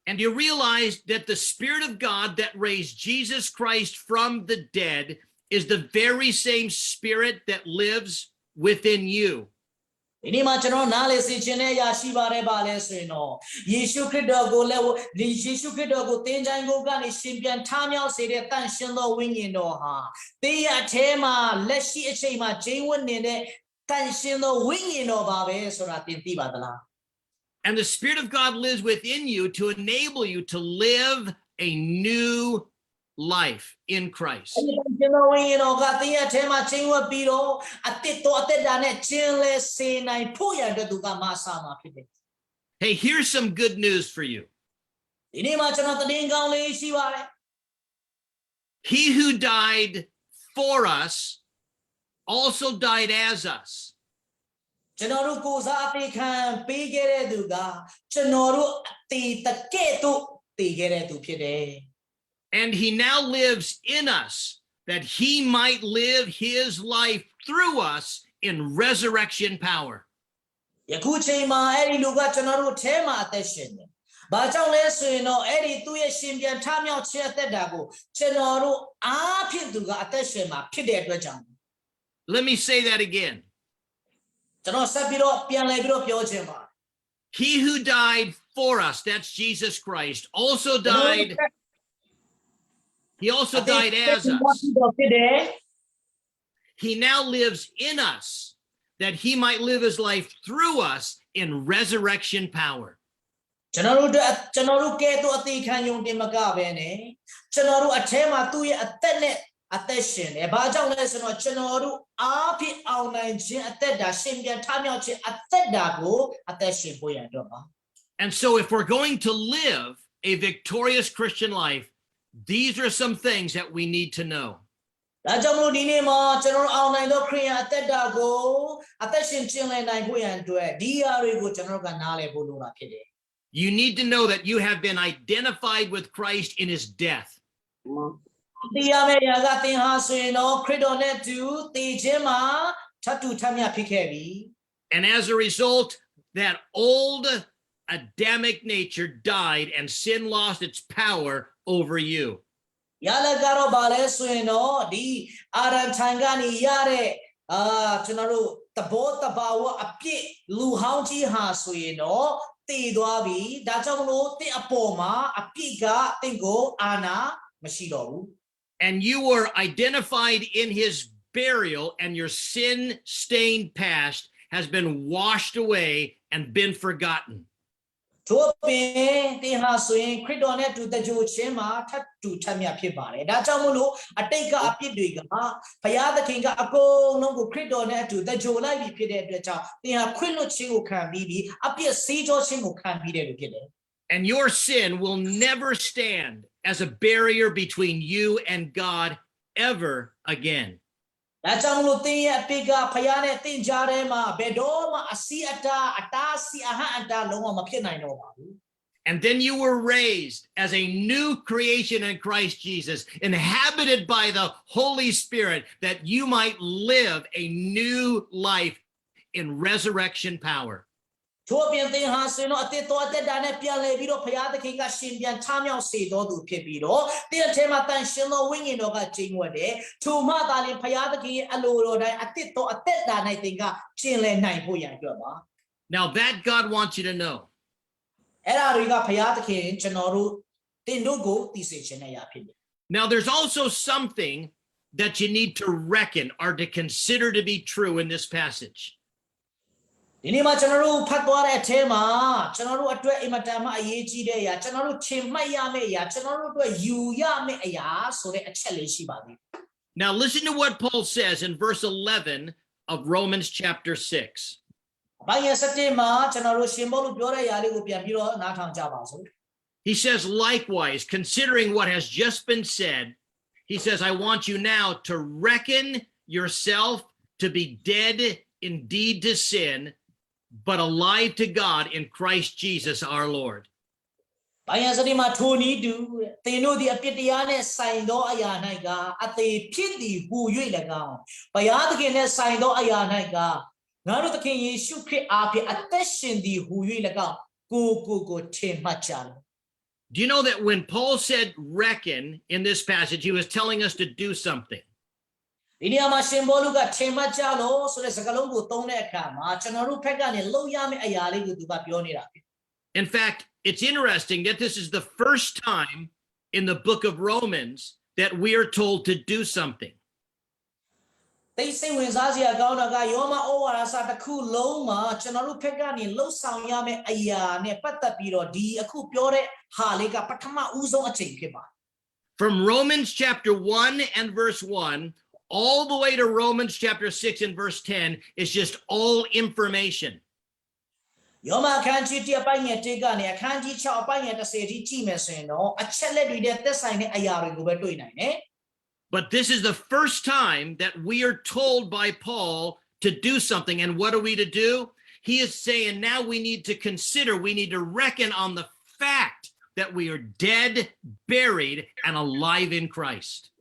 And you realize that the Spirit of God that raised Jesus Christ from the dead is the very same Spirit that lives within you. ဒီနေ့မှာကျွန်တော်နားလည်စေခြင်းနဲ့ရရှိပါတယ်ပါလဲဆိုရင်တော့ယေရှုခရစ်တော်ကိုလည်းဒီယေရှုခရစ်တော်ကိုသင်္ချိုင်းကိုကနေရှင်ပြန်ထမြောက်စေတဲ့တန်ရှင်းသောဝိညာဉ်တော်ဟာသင်ရဲ့အထဲမှာလက်ရှိအချိန်မှာဂျိမ်းဝတ်နေတဲ့တန်ရှင်းသောဝိညာဉ်တော်ပါပဲဆိုတာသင်သိပါသလား And the Spirit of God lives within you to enable you to live a new life in Christ. Hey, here's some good news for you. He who died for us also died as us. And he now lives in us that he might live his life through us in resurrection power. ယခုချိန်မှာအဲ့ဒီလူကကျွန်တော်တို့ထဲမှာအသက်ရှင်တယ်။ဘာကြောင့်လဲဆိုရင်တော့အဲ့ဒီသူ့ရဲ့ရှင်ပြန်ထမြောက်ခြင်းအသက်တာကိုကျွန်တော်တို့အားဖြင့်သူကအသက်ရှင်မှာဖြစ်တဲ့အတွက်ကြောင့် Let me say that again. ကျွန်တော်ဆက်ပြီးတော့ပြန်လည်ပြီးတော့ပြောချင်ပါ He who died for us, that's Jesus Christ, also died. He also died as us. He now lives in us, that he might live his life through us in resurrection power. ကျွန်တော်တို့ကဲတော့အသေးခံယုံတင်မကပဲနဲ့ကျွန်တော်တို့အထဲမှာသူ့ရဲ့အသက်နဲ့အသက်ရှင်တယ်။ဘာကြောင့်လဲဆိုတော့ကျွန်တော်တို့အားဖြင့်အောင်နိုင်ခြင်းအသက်တာရှင်ပြန်ထမြောက်ခြင်းအသက်တာကိုအသက်ရှင်ဖို့ရန်အတွက်ပါ And so if we're going to live a victorious Christian life, these are some things that we need to know. ဒါကြောင့်မို့ဒီနေ့မှာကျွန်တော်တို့အောင်နိုင်သောခရိယအသက်တာကိုအသက်ရှင်ကျင့်လည်နိုင်ဖို့ရန်အတွက်ဒီအရာတွေကိုကျွန်တော်တို့ကနားလည်ဖို့လိုတာဖြစ်တယ် You need to know that you have been identified with Christ in his death. ဒီအမေရာကသင်ဟာဆိုရင်တော့ခရစ်တော်နဲ့တူတည်ခြင်းမှာထပ်တူထပ်မြဖြစ်ခဲ့ပြီ And as a result, that old Adamic nature died and sin lost its power over you. ရလကတော့ဗာလဲဆိုရင်တော့ဒီအာရန်ထိုင်ကနေရတဲ့ကျွန်တော်တို့တဘောတဘာဝအပြစ်လူဟောင်းကြီးဟာဆိုရင်တော့တည်သွားပြီဒါကြောင့်မလို့တင့်အပေါ်မှာအပြစ်ကတင့်ကိုအာဏာမရှိတော့ဘူး And you were identified in his burial, and your sin-stained past has been washed away and been forgotten. ထို့ပြင်တင်ဟာဆိုရင်ခရစ်တော်နဲ့တူတကြိုချင်းမှာထပ်တူထပ်မြတ်ဖြစ်ပါတယ်ဒါကြောင့်မလို့အတိတ်ကအပြစ်တွေကဘုရားသခင်ကအကုန်လုံးကိုခရစ်တော်နဲ့အတူတကြိုလိုက်ပြီးဖြစ်တဲ့အတွက်ကြောင့်တင်ဟာခွင့်လွှတ်ခြင်းကိုခံပြီးအပြစ်စီးကြောခြင်းကိုခံပြီးတယ်လို့ဖြစ်တယ် And your sin will never stand as a barrier between you and God ever again. ဒါကြောင့်မလို့တင်ရဲ့အပြစ်ကဘုရားနဲ့တင်ကြားထဲမှာဘယ်တော့မှအစီအတားစီအဟန့်အတားလုံးဝမဖြစ်နိုင်တော့ပါဘူး And then you were raised as a new creation in Christ Jesus, inhabited by the Holy Spirit, that you might live a new life in resurrection power. ထို့ပြင်တင်ဟာဆိုရင်တော့အသစ်တော်တက်တာနဲ့ပြန်လည်ပြီးတော့ဘုရားသခင်ကရှင်ပြန်ထမြောက်စေတော်သူဖြစ်ပြီးတော့တင်အထဲမှာတန်ရှင်သောဝိညာဉ်တော်ကကျင်းဝတ်တယ်ထိုမှသာလျှင်ဘုရားသခင်ရဲ့အလိုတော်တိုင်းအသစ်တော်အသက်တာ၌တင်ကကျင့်လည်နိုင်ဖို့ရန်အတွက်ပါ Now that God wants you to know. အဲ့ဒါတွေကဘုရားသခင်ကျွန်တော်တို့တင်တို့ကိုသိစေခြင်းနဲ့ရဖြစ်တယ် Now there's also something that you need to reckon or to consider to be true in this passage. ဒီနေ့မှာကျွန်တော်တို့ဖတ်သွားတဲ့အထဲမှာကျွန်တော်တို့အတွက်အင်မတန်မှအရေးကြီးတဲ့အရာကျွန်တော်တို့ထင်မှတ်ရမယ့်အရာကျွန်တော်တို့အတွက်ယူရမယ့်အရာဆိုတဲ့အချက်လေးရှိပါသေးတယ် Now listen to what Paul says in verse 11 of Romans chapter 6. ဘာရဲ့စတဲ့မှာကျွန်တော်တို့ရှင်ပေါလုပြောတဲ့အရာလေးကိုပြန်ပြီးတော့နားထောင်ကြပါစို့ He says, likewise, considering what has just been said, he says, I want you now to reckon yourself to be dead indeed to sin, but alive to God in Christ Jesus our Lord. ဘာရဲ့စတဲ့မှာထိုနည်းတူသင်တို့ဒီအပြစ်တရားနဲ့ဆိုင်သောအရာ၌ကအသေးဖြစ်သည်ဟူ၍၎င်းဘုရားသခင်နဲ့ဆိုင်သောအရာ၌ကငါတို့သခင်ယေရှုခရစ်အားဖြင့်အသက်ရှင်သည်ဟူ၍၎င်းကိုထင်မှတ်ကြလော Do you know that when Paul said reckon in this passage, he was telling us to do something? ဒီနေရာမှာရှင်ဘောလုကထင်မှတ်ကြလို့ဆိုတဲ့စကားလုံးကိုသုံးတဲ့အခါမှာကျွန်တော်တို့ဘက်ကနေလုံရမယ့်အရာလေးကိုသူကပြောနေတာ In fact, it's interesting that this is the first time in the book of Romans that we are told to do something. သိစိတ်ဝင်စားစရာကောင်းတာကယောမဩဝါဒစာတစ်ခုလုံးမှာကျွန်တော်တို့ဘက်ကနေလှုပ်ဆောင်ရမယ့်အရာနဲ့ပတ်သက်ပြီးတော့ဒီအခုပြောတဲ့ဟာလေးကပထမဦးဆုံးအချိန်ဖြစ်ပါတယ် From Romans chapter 1 and verse 1 all the way to Romans chapter 6 and verse 10 is just all information. ယောမအခန်းကြီး1အပိုင်းငယ်1ကနေအခန်းကြီး6အပိုင်းငယ်10ထိကြည့်မယ်ဆိုရင်တော့အချက်လက်တွေနဲ့သက်ဆိုင်တဲ့အရာတွေကိုပဲတွေ့နိုင်တယ် But this is the first time that we are told by Paul to do something. And what are we to do? He is saying now we need to consider, we need to reckon on the fact that we are dead, buried, and alive in Christ.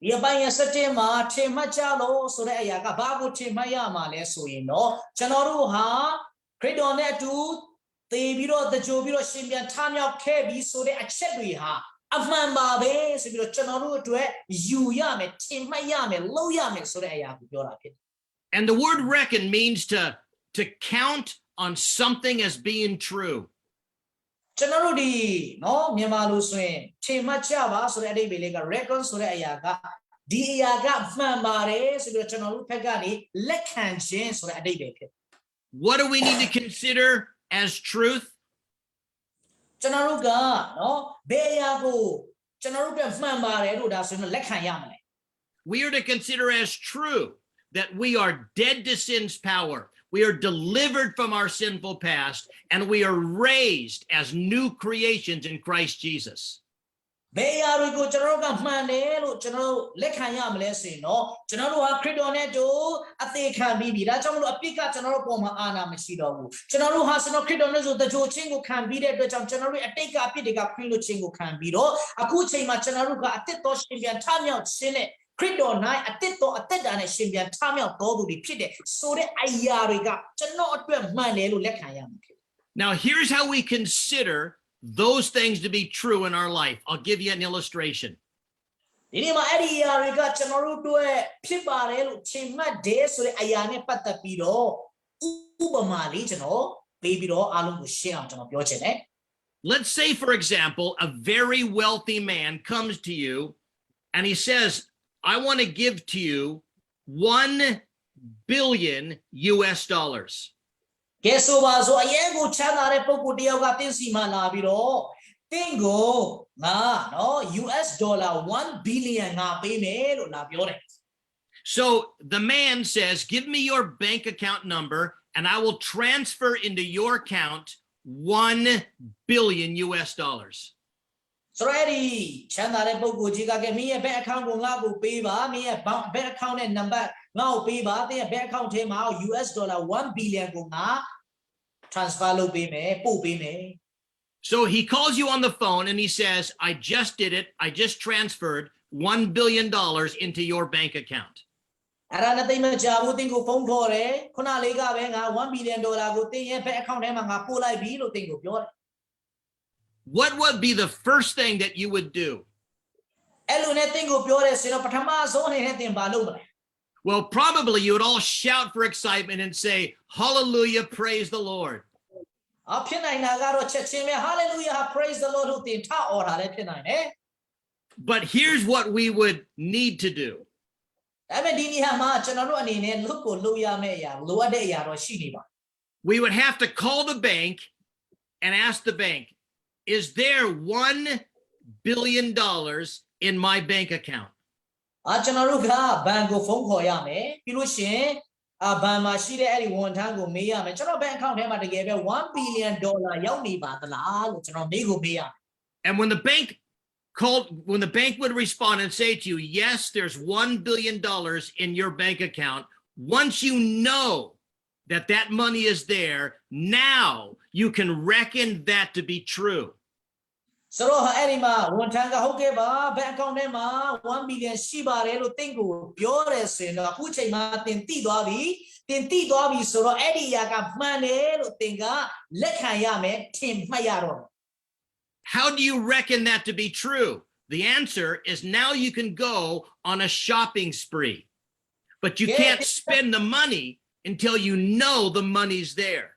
ဒီအပိုင်းစတဲ့မှာထင်မှတ်ကြလို့ဆိုတဲ့အရာကဘာကိုထင်မှတ်ရမှာလဲဆိုရင်တော့ကျွန်တော်တို့ဟာခရစ်တော်နဲ့အတူသေပြီးတော့တကြိုပြီးတော့ရှင်ပြန်ထမြောက်ခဲ့ပြီးဆိုတဲ့အချက်တွေဟာအမှန်ပါပဲဆိုပြီးတော့ကျွန်တော်တို့အတွက်ယူရမယ်ထင်မှတ်ရမယ်လုပ်ရမယ်ဆိုတဲ့အရာကိုပြောတာဖြစ်တယ် And the word reckon means to count on something as being true. ကျွန်တော်တို့ဒီနော်မြန်မာလိုဆိုရင်ထင်မှတ်ကြပါဆိုတဲ့အဓိပ္ပာယ်လေးက reckon ဆိုတဲ့အရာကဒီအရာကမှန်ပါတယ်ဆိုပြီးတော့ကျွန်တော်တို့ဘက်ကနေလက်ခံခြင်းဆိုတဲ့အဓိပ္ပာယ်ဖြစ် What do we need to consider as truth? ကျွန်တော်တို့ကနော်ဘယ်အရာကိုကျွန်တော်တို့ကမှန်ပါတယ်လို့ဒါဆိုရင်လက်ခံရမလဲ We are to consider as true that we are dead to sin's power. We are delivered from our sinful past, and we are raised as new creations in Christ Jesus. ဘယ်အရာတွေကိုကျွန်တော်တို့ကမှန်တယ်လို့ကျွန်တော်တို့လက်ခံရမလဲဆိုရင်တော့ကျွန်တော်တို့ဟာခရစ်တော်နဲ့တူအသေးခံပြီးပြီဒါကြောင့်မလို့အပြစ်ကကျွန်တော်တို့ပေါ်မှာအာဏာမရှိတော့ဘူးကျွန်တော်တို့ဟာကျွန်တော်ခရစ်တော်နဲ့ဆိုတကြိုချင်းကိုခံပြီးတဲ့အတွက်ကြောင့်ကျွန်တော်တို့အတိတ်ကအပြစ်တွေကခွင့်လွှတ်ခြင်းကိုခံပြီးတော့အခုချိန်မှာကျွန်တော်တို့ကအသစ်တော်ရှင်ပြန်ထမြောက်ခြင်းနဲ့ခရစ်တော်၌အသစ်တော်အသက်တာနဲ့ရှင်ပြန်ထမြောက်တော်သူတွေဖြစ်တဲ့ဆိုတဲ့အရာတွေကကျွန်တော်အတွက်မှန်တယ်လို့လက်ခံရမှာဖြစ် Now, here's how we consider those things to be true in our life. I'll give you an illustration. ဒီနေ့မှာအဲ့ဒီအရာတွေကကျွန်တော်တို့အတွက်ဖြစ်ပါတယ်လို့ထင်မှတ်တယ်ဆိုတဲ့အရာနဲ့ပတ်သက်ပြီးတော့ဥပမာလေးကျွန်တော်ပေးပြီးတော့အားလုံးကိုရှင်းအောင်ကျွန်တော်ပြောချင်တယ် Let's say, for example, a very wealthy man comes to you and he says, I want to give to you $1 billion US dollars. ကဲဆိုပါဆိုအရင်ကိုချမ်းသာတဲ့ပုဂ္ဂိုလ်တယောက်ကတင်းစီမှလာပြီးတော့တင်းကိုငါနော် US dollar 1 billion ငါပေးမယ်လို့လာပြောတယ် So the man says, give me your bank account number and I will transfer into your account $1 billion US dollars. ဆိုတော့အဲ့ဒီချမ်းသာတဲ့ပုဂ္ဂိုလ်ကြီးကကဲမင်းရဲ့ bank account ကိုငါ့ကိုပေးပါမင်းရဲ့ bank account နဲ့ number ငါ့ကိုပေးပါတင်းရဲ့ bank account ထဲမှာ US dollar 1 billion ကိုငါ transfer လုပ်ပေးမယ်ပို့ပေးမယ် So he calls you on the phone and he says, I just did it. I just transferred $1 billion into your bank account. အဲ့ဒါနဲ့တိတ်မကြဘူးတင်းကိုဖုန်းခေါ်တယ်ခုနလေးကပဲငါ1 billion dollar ကိုတင်းရဲ့ bank account ထဲမှာငါပို့လိုက်ပြီလို့တင်းကိုပြောတယ် What would be the first thing that you would do? အဲ့လိုနဲ့တင်းကိုပြောတယ်ဆိုတော့ပထမဆုံးအနေနဲ့တင်းဘာလုပ်မလဲ Well, probably you would all shout for excitement and say, hallelujah, praise the Lord. အဖြစ်နိုင်တာကတော့ချက်ချင်းပဲ hallelujah praise the lord လို့တင်းထအော်တာလည်းဖြစ်နိုင်တယ် But here's what we would need to do. ဒါပေမဲ့ဒီနေရာမှာကျွန်တော်တို့အနေနဲ့လုပ်ကိုလုပ်ရမယ့်အရာလိုအပ်တဲ့အရာတော့ရှိနေပါ We would have to call the bank and ask the bank, is there $1 billion in my bank account? ကျွန်တော်တို့ကဘဏ်ကိုဖုန်းခေါ်ရမယ်ပြီးလို့ရှိရင်ဘဏ်မှာရှိတဲ့အဲ့ဒီဝန်ထမ်းကိုမေးရမယ်ကျွန်တော်ဘဏ် account ထဲမှာတကယ်ပဲ$1 billion ရောက်နေပါသလားလို့ကျွန်တော်မေးကိုမေးရမယ် And when the bank would respond and say to you, yes, there's $1 billion in your bank account, once you know that that money is there, now you can reckon that to be true. ဆိုတော့အဲ့ဒီမှာဝန်ထမ်းကဟုတ်ကဲ့ပါဘဏ် account ထဲမှာ$1 billion ရှိပါတယ်လို့တင်းကိုပြောတယ်ဆိုရင်တော့အခုချိန်မှာတင်းတိသွားပြီဆိုတော့အဲ့ဒီအရာကမှန်တယ်လို့တင်းကလက်ခံရမယ်ထင်မှတ်ရတော့ How do you reckon that to be true? The answer is now you can go on a shopping spree, but you can't spend the money until you know the money's there.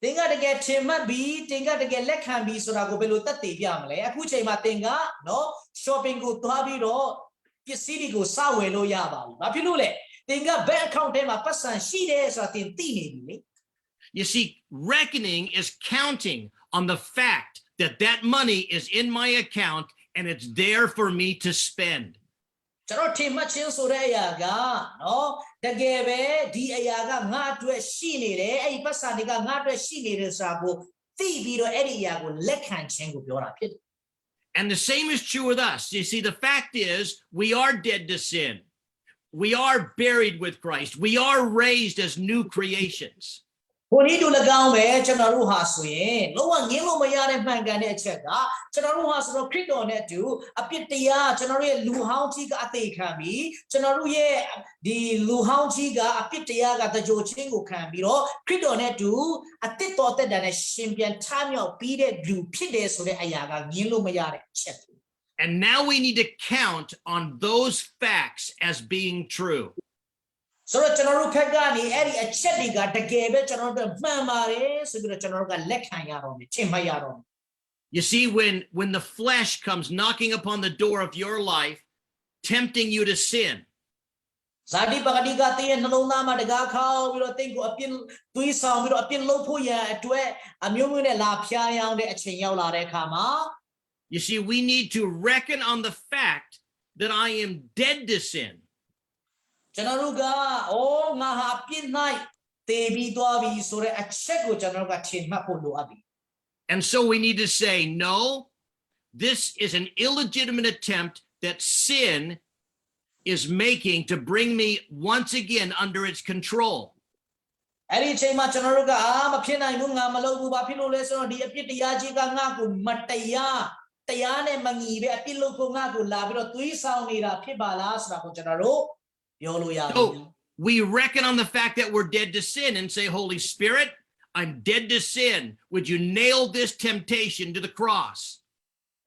တင်ကတကယ်ထင်မှတ်ပြီးတင်ကတကယ်လက်ခံပြီးဆိုတာကိုဘယ်လိုသက်သေပြမလဲအခုချိန်မှာတင်ကနော် shopping ကိုသွားပြီးတော့ပစ္စည်းတွေကိုစဝယ်လို့ရပါဘူးဘာဖြစ်လို့လဲတင်က bank account ထဲမှာပတ်စံရှိတယ်ဆိုတာတင်သိနေပြီလေ You see, reckoning is counting on the fact that that money is in my account and it's there for me to spend. ကျွန်တော်ထင်မှတ်ခြင်းဆိုတဲ့အရာကနော်တကယ်ပဲဒီအရာကငါ့အတွက်ရှိနေတယ်အဲ့ဒီပတ်စံတွေကငါ့အတွက်ရှိနေတယ်ဆိုတာကိုသိပြီးတော့အဲ့ဒီအရာကိုလက်ခံခြင်းကိုပြောတာဖြစ်တယ် And the same is true with us. You see, the fact is we are dead to sin. We are buried with Christ. We are raised as new creations. ဘုန်းကြီးတို့၎င်းပဲကျွန်တော်တို့ဟာဆိုရင်လုံးဝငင်းလို့မရတဲ့မှန်ကန်တဲ့အချက်ကကျွန်တော်တို့ဟာဆိုတော့ခရစ်တော်နဲ့အတူအပြစ်တရားကျွန်တော်တို့ရဲ့လူဟောင်းကြီးကအသေးခံပြီးကျွန်တော်တို့ရဲ့ဒီလူဟောင်းကြီးကအပြစ်တရားကတကြိုချင်းကိုခံပြီးတော့ခရစ်တော်နဲ့အတူအသစ်တော်သက်တာနဲ့ရှင်ပြန်ထမြောက်ပြီးတဲ့လူဖြစ်တယ်ဆိုတဲ့အရာကငင်းလို့မရတဲ့အချက် And now we need to count on those facts as being true. ဆိုတော့ကျွန်တော်တို့ဖက်ကနေအဲ့ဒီအချက်တွေကတကယ်ပဲကျွန်တော်တို့မှန်ပါတယ်ဆိုပြီးတော့ကျွန်တော်တို့ကလက်ခံရတော့မယ်ချင့်မှတ်ရတော့မယ် You see, when the flesh comes knocking upon the door of your life, tempting you to sin, ဇာတိပဂတိကတည်းရဲ့နှလုံးသားမှာတကားခေါက်ပြီးတော့တင့်ကိုအပြစ်သွေးဆောင်ပြီးတော့အပြစ်လုပ်ဖို့ရန်အတွက်အမျိုးမျိုးနဲ့လာဖျားယောင်းတဲ့အချိန်ရောက်လာတဲ့အခါမှာ you see, we need to reckon on the fact that I am dead to sin. ကျွန်တော်တို့ကအိုးငါဟာပြစ်၌တည်ပြီးသွားပြီဆိုတဲ့အချက်ကိုကျွန်တော်တို့ကထင်မှတ်ဖို့လိုအပ်ပြီ And so we need to say, no, this is an illegitimate attempt that sin is making to bring me once again under its control. အဲ့ဒီအချိန်မှာကျွန်တော်တို့ကမဖြစ်နိုင်ဘူးငါမလုပ်ဘူးဘာဖြစ်လို့လဲဆိုတော့ဒီအပြစ်တရားကြီးကငါ့ကိုမတရားနဲ့မညီပဲအပြစ်လုပ်ဖို့ငါ့ကိုလာပြီးတော့သွေးဆောင်နေတာဖြစ်ပါလားဆိုတာကိုကျွန်တော်တို့ပြောလို့ရပြီ So we reckon on the fact that we're dead to sin and say, Holy Spirit, I'm dead to sin. Would you nail this temptation to the cross?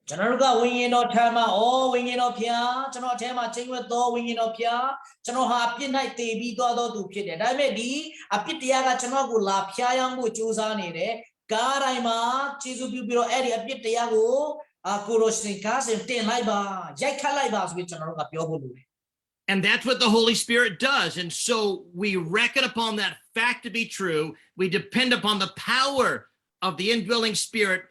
ကျွန်တော်တို့ကဝိညာဉ်တော်ထံမှာဝိညာဉ်တော်ဖျားကျွန်တော်အထဲမှာချိန်ဝဲသောဝိညာဉ်တော်ဖျားကျွန်တော်ဟာအပြစ်၌တည်ပြီးသွားသောသူဖြစ်တယ်ဒါပေမဲ့ဒီအပြစ်တရားကကျွန်တော်ကိုလာဖျားယောင်းဖို့ကြိုးစားနေတယ်ကားတိုင်းမှာကျေးဇူးပြုပြီးတော့အဲ့ဒီအပြစ်တရားကိုကိုလိုရှင်ကားစင်တင်လိုက်ပါရိုက်ခတ်လိုက်ပါဆိုပြီးကျွန်တော်တို့ကပြောဖို့လိုတယ် And that's what the Holy Spirit does. And so we reckon upon that fact to be true. We depend upon the power of the indwelling Spirit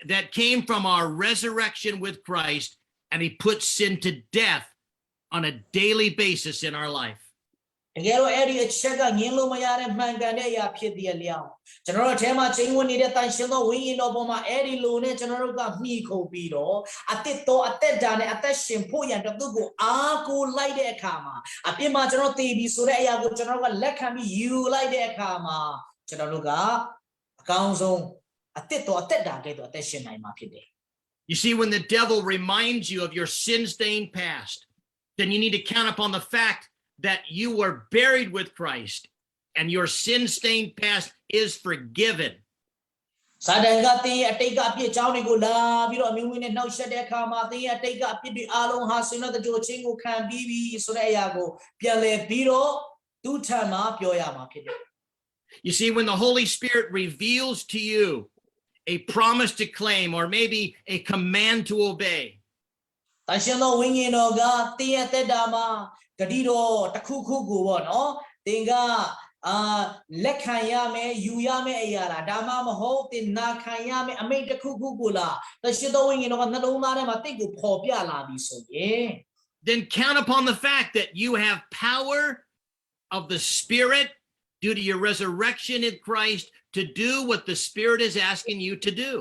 that came from our resurrection with Christ, and he puts sin to death on a daily basis in our life. တကယ်တော့အဲ့ဒီအချက်ကငင်းလို့မရတဲ့မှန်ကန်တဲ့အရာဖြစ်တဲ့လျောက်ကျွန်တော်တို့အထဲမှာချိန်ဝင်နေတဲ့တိုင်ရှင်သောဝိညာဉ်တော်ပေါ်မှာအဲ့ဒီလိုနဲ့ကျွန်တော်တို့ကမှီခိုပြီးတော့အသက်တော်အသက်တာနဲ့အသက်ရှင်ဖို့ရန်အတွက်သူ့ကိုအားကိုးလိုက်တဲ့အခါမှာအပြစ်မှာကျွန်တော်တည်ပြီးဆိုတဲ့အရာကိုကျွန်တော်တို့ကလက်ခံပြီးယူလိုက်တဲ့အခါမှာကျွန်တော်တို့ကအကောင်းဆုံးအသက်တော်အသက်တာကဲ့သို့အသက်ရှင်နိုင်မှာဖြစ်တယ် You see, when the devil reminds you of your sin-stained past, then you need to count upon the fact that you were buried with Christ and your sin-stained past is forgiven. စာတန်ကတင်းရဲ့အတိတ်ကအပြစ်အကြောင်းတွေကိုလာပြီးတော့အမျိုးမျိုးနဲ့နှောက်ယှက်တဲ့အခါမှာတင်းရဲ့အတိတ်ကအပြစ်တွေအားလုံးဟာဆင်းရဲတဲ့ကြိုချင်းကိုခံပြီးပြီဆိုတဲ့အရာကိုပြန်လည်ပြီးတော့သူ့ထံမှာပြောရမှာဖြစ်တယ် You see, when the Holy Spirit reveals to you a promise to claim or maybe a command to obey, တန်ရှင်သောဝိညာဉ်တော်ကတင်းရဲ့တက်တာမှာဂတိတော်တစ်ခုခုကိုပေါ့နော်တင်းကလက်ခံရမယ်ယူရမယ်အရာလားဒါမှမဟုတ်တင်းနာခံရမယ်အမိန့်တစ်ခုခုကိုလားတန်ရှင်သောဝိညာဉ်တော်ကနှလုံးသားထဲမှာတင့်ကိုပေါ်ပြလာပြီဆိုရင် then count upon the fact that you have power of the Spirit due to your resurrection in Christ to do what the Spirit is asking you to do.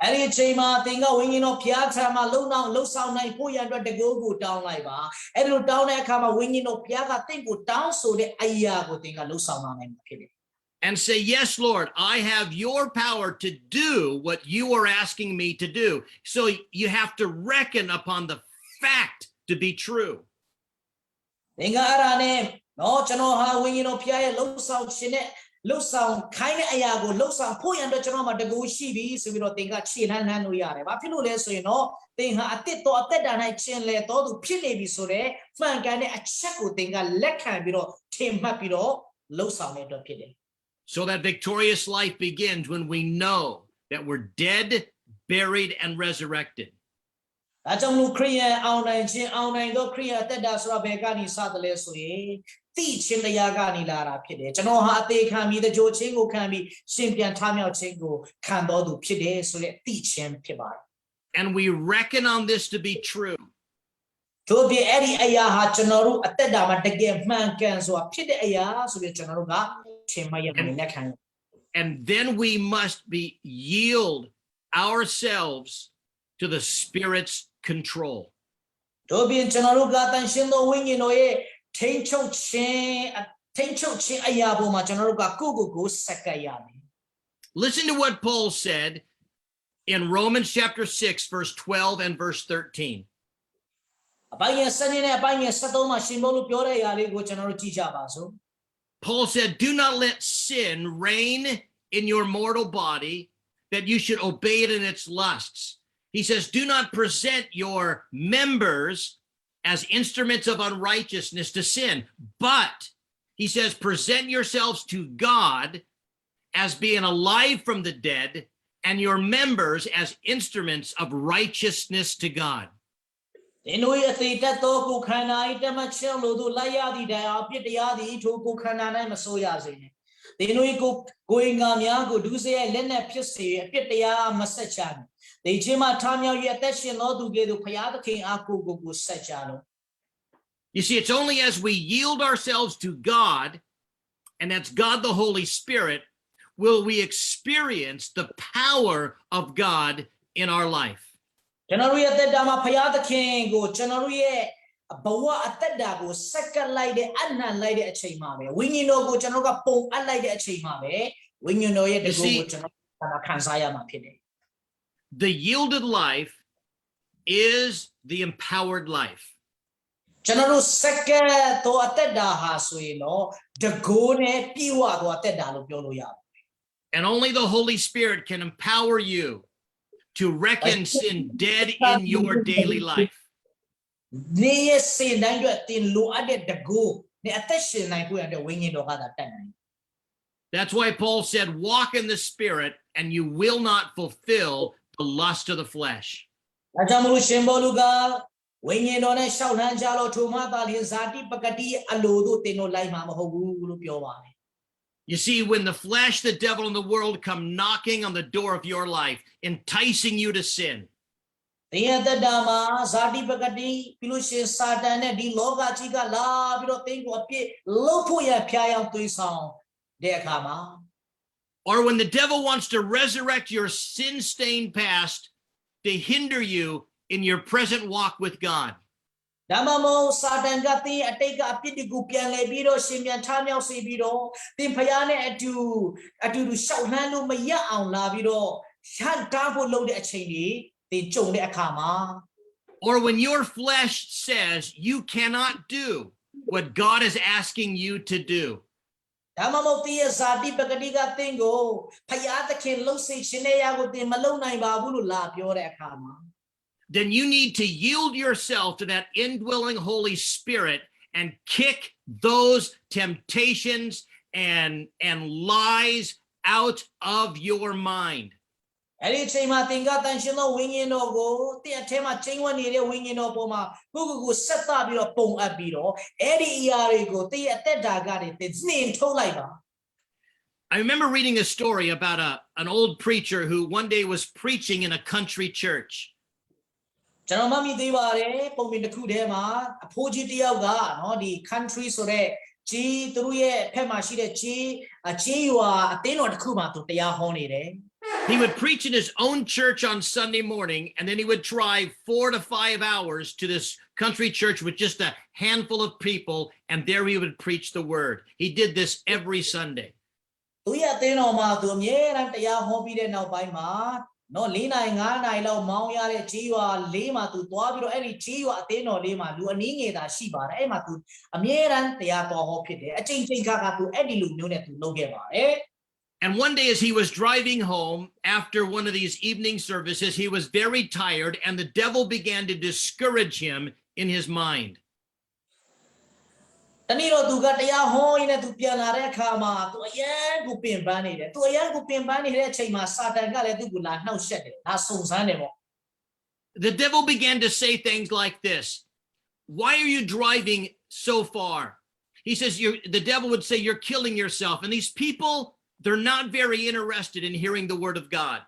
အဲ့ဒီအချိန်မှာသင်ကဝိညာဉ်တော်ဖျားထံမှာလုံဆောင်နိုင်ဖို့ရန်အတွက်တကူကိုတောင်းလိုက်ပါအဲ့လိုတောင်းတဲ့အခါမှာဝိညာဉ်တော်ဖျားကသင်ကိုတောင်းဆိုတဲ့အရာကိုသင်ကလုံဆောင်နိုင်မှာဖြစ်တယ် And say, yes, Lord, I have your power to do what you are asking me to do. So you have to reckon upon the fact to be true. သင်ကအဲ့ဒါနဲ့နော်ကျွန်တော်ဟာဝိညာဉ်တော်ဖျားရဲ့လုံဆောင်ခြင်းနဲ့လှုပ်ဆောင်ခိုင်းတဲ့အရာကိုလှုပ်ဆောင်ဖို့ရန်အတွက်ကျွန်တော်မှာတကူရှိပြီဆိုပြီးတော့သင်ကခြေလှမ်းလို့ရတယ်။ဘာဖြစ်လို့လဲဆိုရင်တော့သင်ဟာအသက်တော်အသက်တာ၌ကျင်လည်တော်သူဖြစ်နေပြီဆိုတဲ့မှန်ကန်တဲ့အချက်ကိုသင်ကလက်ခံပြီးတော့ထင်မှတ်ပြီးတော့လှုပ်ဆောင်တဲ့အတွက်ဖြစ်တယ် So that victorious life begins when we know that we're dead, buried, and resurrected. ဒါကြောင့်လို့ခရိယန်အောင်နိုင်သောခရိယန်အသက်တာဆိုတာဘယ်ကနေစသလဲဆိုရင်သိခြင်းတရားကနေလာတာဖြစ်တယ်ကျွန်တော်ဟာအသေးခံပြီးတကြိုချင်းကိုခံပြီးရှင်ပြန်ထမြောက်ခြင်းကိုခံတော်သူဖြစ်တယ်ဆိုတဲ့သိခြင်းဖြစ်ပါတယ် And we reckon on this to be true. တို့ပြအဲ့ဒီအရာဟာကျွန်တော်တို့အသက်တာမှာတကယ်မှန်ကန်စွာဖြစ်တဲ့အရာဆိုပြီးကျွန်တော်တို့ကထင်မှတ်ရမယ်လက်ခံ And then we must yield ourselves to the Spirit's control. တို့ပြကျွန်တော်တို့ကတန်ရှင်းသောဝိညာဉ်တော်ရဲ့ထိန်းချုပ်ခြင်းအရာပေါ်မှာကျွန်တော်တို့ကကိုစက္ကပ်ရမယ် Listen to what Paul said in Romans chapter 6, verse 12 and verse 13. အပိုင်းငယ်7နဲ့အပိုင်းငယ်73မှာရှင်ပေါလုပြောတဲ့အရာလေးကိုကျွန်တော်တို့ကြည့်ကြပါစို့ Paul said, do not let sin reign in your mortal body, that you should obey it in its lusts. He says, do not present your members as instruments of unrighteousness to sin. But he says, present yourselves to God as being alive from the dead, and your members as instruments of righteousness to God. သင်တို့၏အသေးတက်သောကိုယ်ခန္ဓာ၏တမန်ချက်လိုသို့လိုက်ရသည့်တိုင်အောင်ပြစ်တရားသည်ထိုကိုယ်ခန္ဓာ၌မဆိုးရစေနှင့်သင်တို့၏ကိုယ်ငါများကိုဒုစရိုက်လက်နက်ဖြစ်စေအပြစ်တရားမဆက်ချနှင့်သေခြင်းမှထမြောက်၍အသက်ရှင်သောသူကဲ့သို့ဖျားသခင်အားကိုဆက်ကြလော့ You see, it's only as we yield ourselves to God, and that's God the Holy Spirit, will we experience the power of God in our life. ကျွန်တော်တို့ရဲ့သက်တာမှာဖျားသခင်ကိုကျွန်တော်တို့ရဲ့ဘဝအသက်တာကိုစက္ကပ်လိုက်တဲ့အနံ့လိုက်တဲ့အချိန်မှာပဲဝိညာဉ်တော်ကိုကျွန်တော်ကပုံအပ်လိုက်တဲ့အချိန်မှာပဲဝိညာဉ်တော်ရဲ့တကူကိုကျွန်တော်ခံစားရမှာဖြစ်တယ် The yielded life is the empowered life. ကျွန်တော်တို့စက္ကပ်သောအသက်တာဟာဆိုရင်တော့တကူနဲ့ပြည့်ဝသောအသက်တာလို့ပြောလို့ရတယ် And only the Holy Spirit can empower you to reckon sin dead in your daily life. နေရစေနိုင်တဲ့တင်လိုအပ်တဲ့တကူနဲ့အသက်ရှင်နိုင်ဖို့ရတဲ့ဝိညာဉ်တော်ကသာတတ်နိုင် That's why Paul said, walk in the Spirit and you will not fulfill the lust of the flesh. ဒါကြောင့်မလို့ရှင်ဘောလူကဝိညာဉ်တော်နဲ့ရှောက်နှမ်းကြလို့ထိုမှသာလျှင်ဇာတိပကတိအလိုတို့တင်တို့လိုက်မှာမဟုတ်ဘူးလို့ပြောပါတယ် You see, when the flesh, the devil, and the world come knocking on the door of your life, enticing you to sin, တရားသက်တာမှာဇာတိပကတိပြီးလို့ရှင်စာတန်နဲ့ဒီလောကကြီးကလာပြီးတော့သင်ကိုအပြစ်လုပ်ဖို့ရဖျားယောင်းသွေးဆောင်တဲ့အခါမှာ or when the devil wants to resurrect your sin-stained past to hinder you in your present walk with God. ဒါမှမဟုတ်စာတန်ကသင်အတိတ်ကအပြစ်တွေကိုပြန်လည်ပြီးတော့ရှင်ပြန်ထမြောက်စေပြီးတော့သင်ဖျားနဲ့အတူရှောက်နှမ်းလို့မရအောင်လာပြီးတော့ရှန်တားဖို့လုပ်တဲ့အချိန်တွေသင်ကြုံတဲ့အခါမှာ Or when your flesh says you cannot do what God is asking you to do. ဒါမှမဟုတ်သင်ရဲ့ဇာတိပကတိကသင်ကိုဖျားသခင်လှုပ်စေခြင်းနဲ့ရာကိုသင်မလုပ်နိုင်ပါဘူးလို့လာပြောတဲ့အခါမှာ Then you need to yield yourself to that indwelling Holy Spirit and kick those temptations and lies out of your mind. အဲ့ဒီအချိန်မှာသင်ကတန်ရှင်သောဝိညာဉ်တော်ကိုသင်အထဲမှာချိန်ဝတ်နေတဲ့ဝိညာဉ်တော်ပေါ်မှာကိုဆက်သပြီးတော့ပုံအပ်ပြီးတော့အဲ့ဒီအရာတွေကိုသင်ရဲ့အသက်တာကနေသင်နှင်ထုတ်လိုက်ပါ I remember reading a story about an old preacher who one day was preaching in a country church. ကျွန်တော်မှမြင်သေးပါတယ်ပုံပြင်တစ်ခုထဲမှာအဖိုးကြီးတယောက်ကနော်ဒီ country ဆိုတဲ့ကြီးသူတို့ရဲ့ဖက်မှာရှိတဲ့ကြီးရွာအသင်းတော်တစ်ခုမှာသူတရားဟောနေတယ် He would preach in his own church on Sunday morning, and then he would drive 4 to 5 hours to this country church with just a handful of people, and there he would preach the word. He did this every Sunday. သူရဲ့အသင်းတော်မှာသူအမြဲတမ်းတရားဟောပြီးတဲ့နောက်ပိုင်းမှာနော်4နိုင်5နိုင်လောက်မောင်းရတဲ့ကြီးရွာ၄မှာသူသွားပြီးတော့အဲ့ဒီကြီးရွာအသင်းတော်လေးမှာလူအနည်းငယ်သာရှိပါတယ်အဲ့မှာသူအမြဲတမ်းတရားတော်ဟောဖြစ်တယ်အချိန်ချင်းခါသူအဲ့ဒီလူမျိုးနဲ့သူလုပ်ခဲ့ပါတယ် And one day as he was driving home after one of these evening services, he was very tired and the devil began to discourage him in his mind. တနေ့တော့သူကတရားဟောရင်းနဲ့သူပြန်လာတဲ့အခါမှာသူအယံကိုပင်ပန်းနေတယ်သူအယံကိုပင်ပန်းနေတဲ့အချိန်မှာစာတန်ကလည်းသူ့ကိုလာနှောက်ယှက်တယ်ဒါစုံစမ်းတယ်ပေါ့ The devil began to say things like this. Why are you driving so far? He says, the devil would say, you're killing yourself. And these people, they're not very interested in hearing the word of God.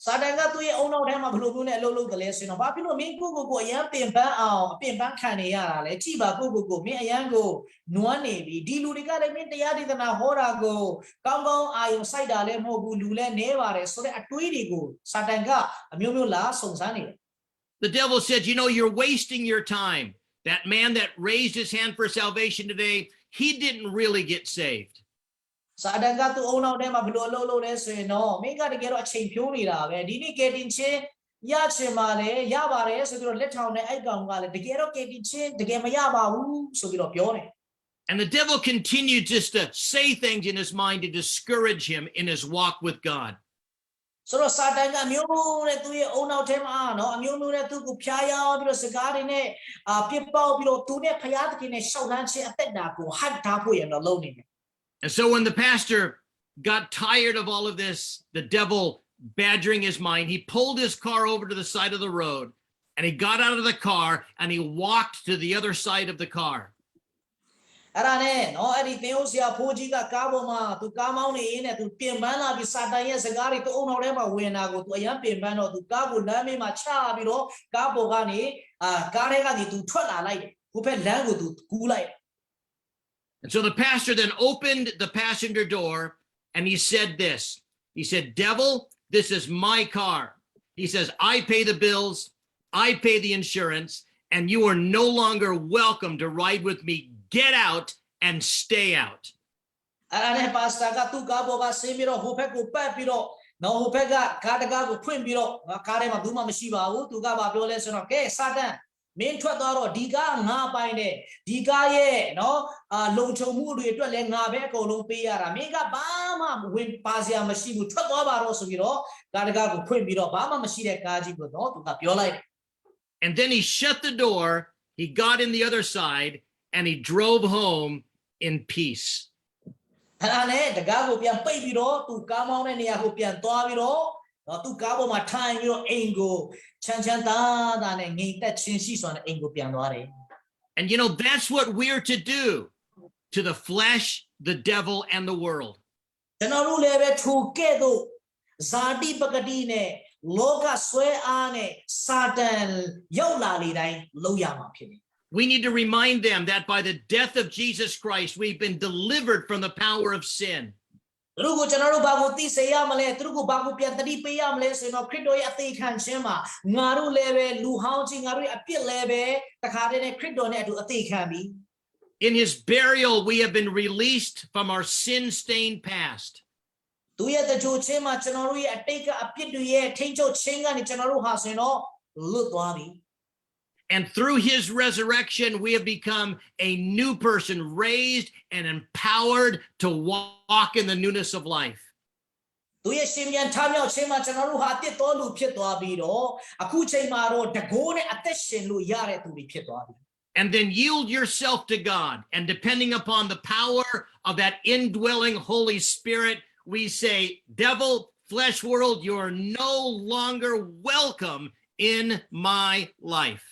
စာတန်ကသူ့ရဲ့အုံနောက်ထဲမှာဘလို့ဘလို့နဲ့အလုပ်လုပ်တယ်လဲဆိုတော့ဘာဖြစ်လို့မင်းကိုအယံပင်ပန်းအောင်အပင်ပန်းခံနေရတာလဲကြည်ပါကိုမင်းအယံကိုနွမ်းနေပြီဒီလူတွေကလည်းမင်းတရားဒေသနာဟောတာကိုကောင်းကောင်းအာယုံစိုက်တာလည်းမဟုတ်ဘူးလူလည်းနဲပါတယ်ဆိုတဲ့အတွေးတွေကိုစာတန်ကအမျိုးမျိုးလာစုံစမ်းနေတယ် The devil said, you know, you're wasting your time. That man that raised his hand for salvation today, he didn't really get saved. စာတန်ကသူ့အုံနောက်ထဲမှာဘလို့အလုပ်လုပ်လဲဆိုရင်တော့မင်းကတကယ်တော့အချိန်ဖြိုးနေတာပဲဒီနေ့ကယ်တင်ခြင်းရချင်ပါလေရပါတယ်ဆိုပြီးတော့လက်ထောင်နဲ့အိုက်ကောင်ကလည်းတကယ်တော့ကယ်တင်ခြင်းတကယ်မရပါဘူးဆိုပြီးတော့ပြောတယ် And the devil continued just to say things in his mind to discourage him in his walk with God. ဆိုတော့စာတန်ကအမျိုးမျိုးနဲ့သူရဲ့အုံနောက်ထဲမှာနော်အမျိုးမျိုးနဲ့သူ့ကိုဖျားယောင်းပြီးတော့စကားတွေနဲ့ပြစ်ပေါက်ပြီးတော့သူနဲ့ဖျားသခင်နဲ့ရှောက်လန်းခြင်းအသက်တာကိုဟတ်ထားဖို့ရတော့လုပ်နေတယ် And so when the pastor got tired of all of this, the devil badgering his mind, he pulled his car over to the side of the road and he got out of the car and he walked to the other side of the car. အဲ့ဒါနဲ့နော်အဲ့ဒီသင်ဟုတ်ဆရာဖိုးကြီးကကားပေါ်မှာသူကားမောင်းနေရင်းနဲ့သူပြင်ပန်းလာပြီးစာတန်ရဲ့စကားတွေသူအုံနောက်ထဲမှာဝင်တာကိုသူအရန်ပြင်ပန်းတော့သူကားကိုလမ်းမေးမှာချပြီးတော့ကားပေါ်ကနေကားထဲကနေသူထွက်လာလိုက်တယ်ဟိုဘက်လမ်းကိုသူကူးလိုက် And so the pastor then opened the passenger door and he said this. He said, "Devil, this is my car." He says, "I pay the bills, I pay the insurance, and you are no longer welcome to ride with me. Get out and stay out." အဲ့ဒါနဲ့ပါစတာကသူ့ကားပေါ်ကဆင်းပြီးတော့ဟိုဘက်ကိုပတ်ပြီးတော့နော်ဟိုဘက်ကကားတကားကိုဖွင့်ပြီးတော့ကားထဲမှာဘူးမှမရှိပါဘူးသူကဘာပြောလဲဆိုတော့ကဲစာတန်မင်းထွက်သွားတော့ဒီကားငါပိုင်တယ်ဒီကားရဲ့နော်လုံခြုံမှုတွေအတွက်လည်းငါပဲအကုန်လုံးပေးရတာမင်းကဘာမှဝင်ပါစရာမရှိဘူးထွက်သွားပါတော့ဆိုပြီးတော့ကားတကားကိုဖွင့်ပြီးတော့ဘာမှမရှိတဲ့ကားကြီးကိုနော်သူကပြောလိုက်တယ် And then he shut the door, he got in the other side, and he drove home in peace. အဲ့ဒါနဲ့တကားကိုပြန်ပိတ်ပြီးတော့သူကားမောင်းတဲ့နေရာကိုပြန်သွားပြီးတော့သူကားပေါ်မှာထိုင်ပြီးတော့အိမ်ကိုချမ်းချမ်းသာသာနဲ့ငြိမ်သက်ခြင်းရှိစွာနဲ့အိမ်ကိုပြန်သွားတယ် And you know, that's what we're to do to the flesh, the devil, and the world. ကျွန်တော်တို့လည်းပဲထိုကဲ့သို့ဇာတိပကတိနဲ့လောကဆွဲအားနဲ့စာတန်ရောက်လာလေတိုင်းလုပ်ရမှာဖြစ်တယ် We need to remind them that by the death of Jesus Christ, we've been delivered from the power of sin. သူတို့ကိုကျွန်တော်တို့ဘာကိုသိစေရမလဲသူတို့ကိုဘာကိုပြန်တတိပေးရမလဲဆိုတော့ခရစ်တော်ရဲ့အသေးခံခြင်းမှာငါတို့လည်းပဲလူဟောင်းချင်းငါတို့ရဲ့အပြစ်လည်းပဲတခါတည်းနဲ့ခရစ်တော်နဲ့အတူအသေးခံပြီး In his burial, we have been released from our sin-stained past. သူရဲ့တကြိုချင်းမှာကျွန်တော်တို့ရဲ့အတိတ်ကအပြစ်တွေရဲ့ထိန်းချုပ်ခြင်းကနေကျွန်တော်တို့ဟာဆိုရင်တော့လွတ်သွားပြီ And through his resurrection, we have become a new person, raised and empowered to walk in the newness of life. သူရဲ့ရှင်ပြန်ထမြောက်ခြင်းမှာကျွန်တော်တို့ဟာအသစ်တော်လူဖြစ်သွားပြီးတော့အခုချိန်မှာတော့တကိုးနဲ့အသက်ရှင်လို့ရတဲ့သူတွေဖြစ်သွားပြီ And then yield yourself to God. And depending upon the power of that indwelling Holy Spirit, we say, devil, flesh world, you are no longer welcome in my life.